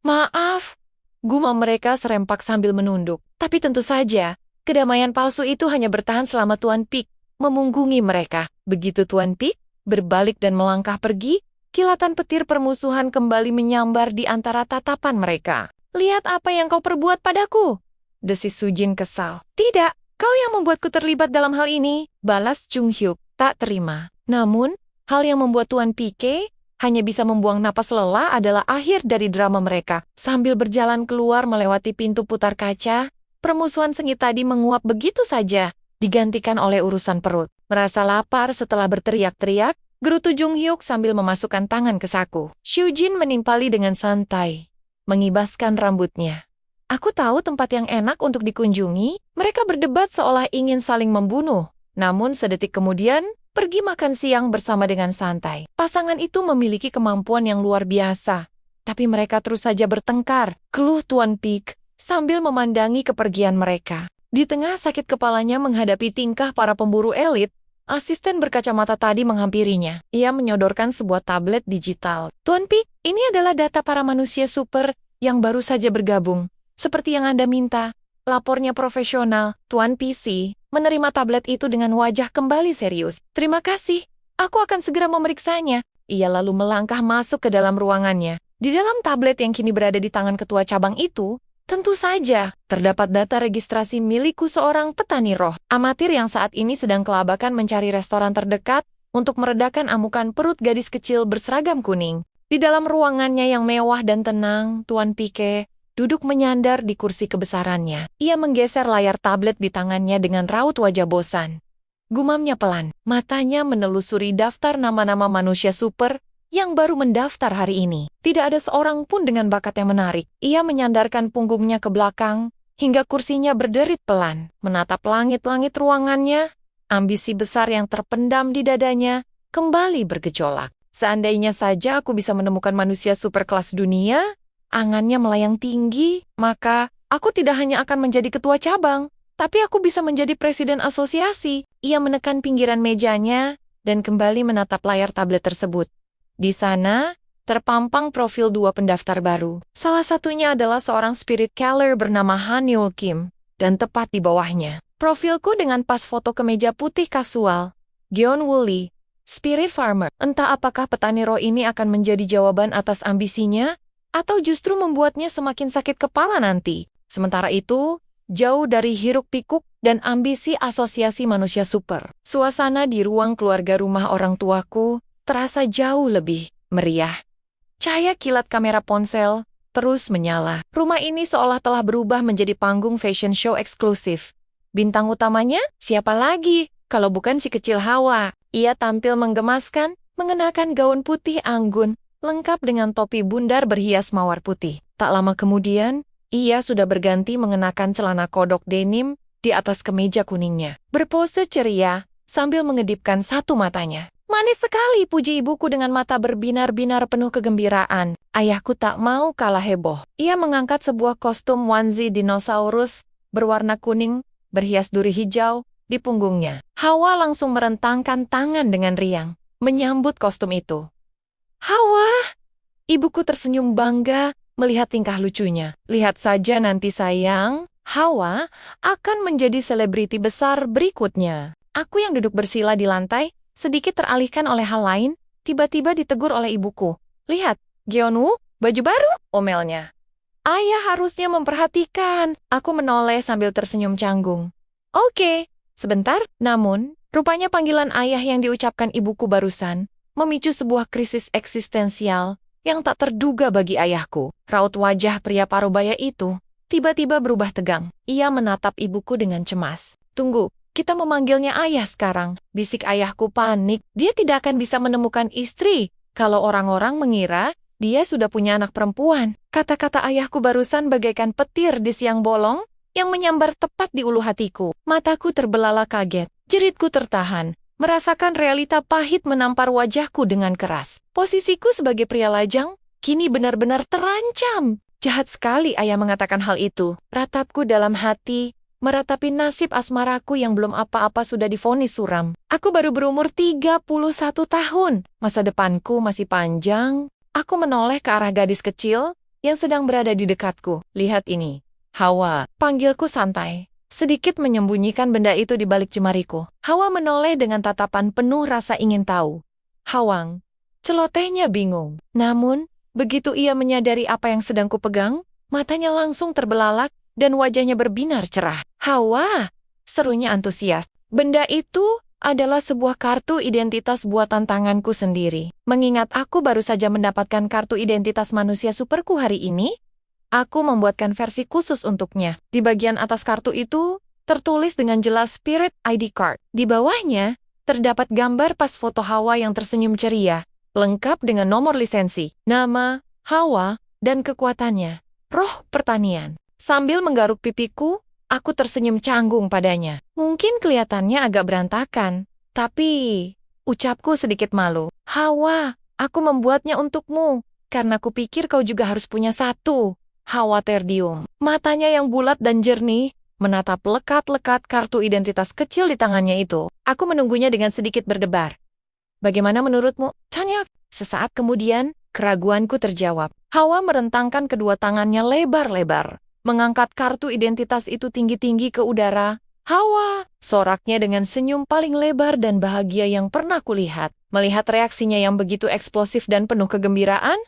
Maaf, gumam mereka serempak sambil menunduk. Tapi tentu saja, kedamaian palsu itu hanya bertahan selama Tuan Pik memunggungi mereka. Begitu Tuan Pik berbalik dan melangkah pergi, kilatan petir permusuhan kembali menyambar di antara tatapan mereka. Lihat apa yang kau perbuat padaku, desis Sujin kesal. Tidak, kau yang membuatku terlibat dalam hal ini, balas Jung Hyuk, tak terima. Namun, hal yang membuat Tuan Pike hanya bisa membuang napas lelah adalah akhir dari drama mereka. Sambil berjalan keluar melewati pintu putar kaca, permusuhan sengit tadi menguap begitu saja, digantikan oleh urusan perut. Merasa lapar setelah berteriak-teriak, gerutu Jung Hyuk sambil memasukkan tangan ke saku. Sujin menimpali dengan santai, mengibaskan rambutnya. Aku tahu tempat yang enak untuk dikunjungi. Mereka berdebat seolah ingin saling membunuh. Namun sedetik kemudian, pergi makan siang bersama dengan santai. Pasangan itu memiliki kemampuan yang luar biasa. Tapi mereka terus saja bertengkar, keluh Tuan Pik sambil memandangi kepergian mereka. Di tengah sakit kepalanya menghadapi tingkah para pemburu elit, asisten berkacamata tadi menghampirinya. Ia menyodorkan sebuah tablet digital. Tuan Pik, ini adalah data para manusia super yang baru saja bergabung. Seperti yang Anda minta, lapornya profesional. Tuan PC menerima tablet itu dengan wajah kembali serius. Terima kasih, aku akan segera memeriksanya. Ia lalu melangkah masuk ke dalam ruangannya. Di dalam tablet yang kini berada di tangan ketua cabang itu, tentu saja terdapat data registrasi milikku seorang petani roh amatir yang saat ini sedang kelabakan mencari restoran terdekat untuk meredakan amukan perut gadis kecil berseragam kuning. Di dalam ruangannya yang mewah dan tenang, Tuan Pike duduk menyandar di kursi kebesarannya. Ia menggeser layar tablet di tangannya dengan raut wajah bosan. Gumamnya pelan, matanya menelusuri daftar nama-nama manusia super yang baru mendaftar hari ini. Tidak ada seorang pun dengan bakat yang menarik. Ia menyandarkan punggungnya ke belakang, hingga kursinya berderit pelan. Menatap langit-langit ruangannya, ambisi besar yang terpendam di dadanya kembali bergejolak. Seandainya saja aku bisa menemukan manusia super kelas dunia, angannya melayang tinggi, maka aku tidak hanya akan menjadi ketua cabang, tapi aku bisa menjadi presiden asosiasi. Ia menekan pinggiran mejanya dan kembali menatap layar tablet tersebut. Di sana, terpampang profil dua pendaftar baru. Salah satunya adalah seorang spirit caller bernama Han Yul Kim, dan tepat di bawahnya, profilku dengan pas foto kemeja putih kasual. Gyeon Woo Lee, spirit farmer. Entah apakah petani roh ini akan menjadi jawaban atas ambisinya, atau justru membuatnya semakin sakit kepala nanti. Sementara itu, jauh dari hiruk-pikuk dan ambisi asosiasi manusia super, suasana di ruang keluarga rumah orang tuaku terasa jauh lebih meriah. Cahaya kilat kamera ponsel terus menyala. Rumah ini seolah telah berubah menjadi panggung fashion show eksklusif. Bintang utamanya, siapa lagi kalau bukan si kecil Hawa? Ia tampil menggemaskan, mengenakan gaun putih anggun, lengkap dengan topi bundar berhias mawar putih. Tak lama kemudian, ia sudah berganti mengenakan celana kodok denim di atas kemeja kuningnya. Berpose ceria, sambil mengedipkan satu matanya. Manis sekali, puji ibuku dengan mata berbinar-binar penuh kegembiraan. Ayahku tak mau kalah heboh. Ia mengangkat sebuah kostum onesie dinosaurus berwarna kuning, berhias duri hijau, di punggungnya. Hawa langsung merentangkan tangan dengan riang, menyambut kostum itu. Hawa! Ibuku tersenyum bangga melihat tingkah lucunya. Lihat saja nanti sayang, Hawa akan menjadi selebriti besar berikutnya. Aku yang duduk bersila di lantai, sedikit teralihkan oleh hal lain, tiba-tiba ditegur oleh ibuku. Lihat, Geonwoo, baju baru, omelnya. Ayah harusnya memperhatikan. Aku menoleh sambil tersenyum canggung. Oke, sebentar. Namun, rupanya panggilan ayah yang diucapkan ibuku barusan memicu sebuah krisis eksistensial yang tak terduga bagi ayahku. Raut wajah pria parubaya itu tiba-tiba berubah tegang. Ia menatap ibuku dengan cemas. Tunggu, kita memanggilnya ayah sekarang. Bisik ayahku panik. Dia tidak akan bisa menemukan istri kalau orang-orang mengira dia sudah punya anak perempuan. Kata-kata ayahku barusan bagaikan petir di siang bolong yang menyambar tepat di ulu hatiku. Mataku terbelalak kaget. Jeritku tertahan. Merasakan realita pahit menampar wajahku dengan keras. Posisiku sebagai pria lajang kini benar-benar terancam. Jahat sekali ayah mengatakan hal itu. Ratapku dalam hati meratapi nasib asmaraku yang belum apa-apa sudah divonis suram. Aku baru berumur 31 tahun. Masa depanku masih panjang. Aku menoleh ke arah gadis kecil yang sedang berada di dekatku. Lihat ini. Hawa, panggilku santai. Sedikit menyembunyikan benda itu di balik jemariku. Hawa menoleh dengan tatapan penuh rasa ingin tahu. Hawang, celotehnya bingung. Namun, begitu ia menyadari apa yang sedang kupegang, matanya langsung terbelalak dan wajahnya berbinar cerah. Hawa, serunya antusias. Benda itu adalah sebuah kartu identitas buatan tanganku sendiri. Mengingat aku baru saja mendapatkan kartu identitas manusia superku hari ini, aku membuatkan versi khusus untuknya. Di bagian atas kartu itu, tertulis dengan jelas Spirit ID Card. Di bawahnya, terdapat gambar pas foto Hawa yang tersenyum ceria, lengkap dengan nomor lisensi, nama, Hawa, dan kekuatannya. Roh pertanian. Sambil menggaruk pipiku, aku tersenyum canggung padanya. Mungkin kelihatannya agak berantakan, tapi ucapku sedikit malu. Hawa, aku membuatnya untukmu, karena kupikir kau juga harus punya satu. Hawa terdiam. Matanya yang bulat dan jernih menatap lekat-lekat kartu identitas kecil di tangannya itu. Aku menunggunya dengan sedikit berdebar. Bagaimana menurutmu? Tanya. Sesaat kemudian, keraguanku terjawab. Hawa merentangkan kedua tangannya lebar-lebar, mengangkat kartu identitas itu tinggi-tinggi ke udara. Hawa, soraknya dengan senyum paling lebar dan bahagia yang pernah kulihat. Melihat reaksinya yang begitu eksplosif dan penuh kegembiraan,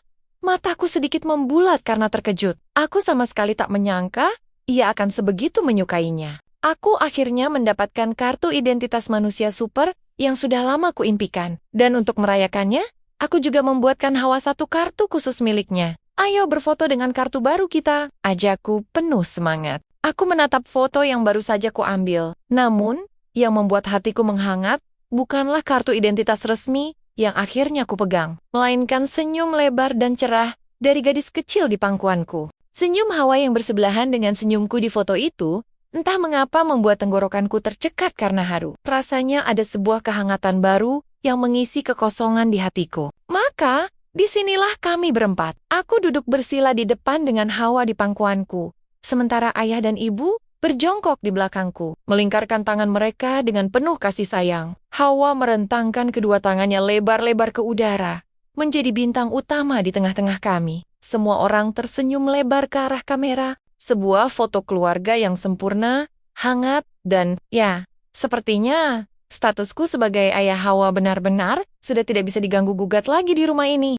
mataku sedikit membulat karena terkejut. Aku sama sekali tak menyangka ia akan sebegitu menyukainya. Aku akhirnya mendapatkan kartu identitas manusia super yang sudah lama kuimpikan. Dan untuk merayakannya, aku juga membuatkan Hawa satu kartu khusus miliknya. Ayo berfoto dengan kartu baru kita, ajakku penuh semangat. Aku menatap foto yang baru saja kuambil. Namun, yang membuat hatiku menghangat bukanlah kartu identitas resmi yang akhirnya kupegang, melainkan senyum lebar dan cerah dari gadis kecil di pangkuanku. Senyum Hawa yang bersebelahan dengan senyumku di foto itu, entah mengapa membuat tenggorokanku tercekat karena haru. Rasanya ada sebuah kehangatan baru yang mengisi kekosongan di hatiku. Maka, disinilah kami berempat. Aku duduk bersila di depan dengan Hawa di pangkuanku, sementara ayah dan ibu berjongkok di belakangku, melingkarkan tangan mereka dengan penuh kasih sayang. Hawa merentangkan kedua tangannya lebar-lebar ke udara, menjadi bintang utama di tengah-tengah kami. Semua orang tersenyum lebar ke arah kamera. Sebuah foto keluarga yang sempurna, hangat, dan ya, sepertinya statusku sebagai ayah Hawa benar-benar sudah tidak bisa diganggu-gugat lagi di rumah ini.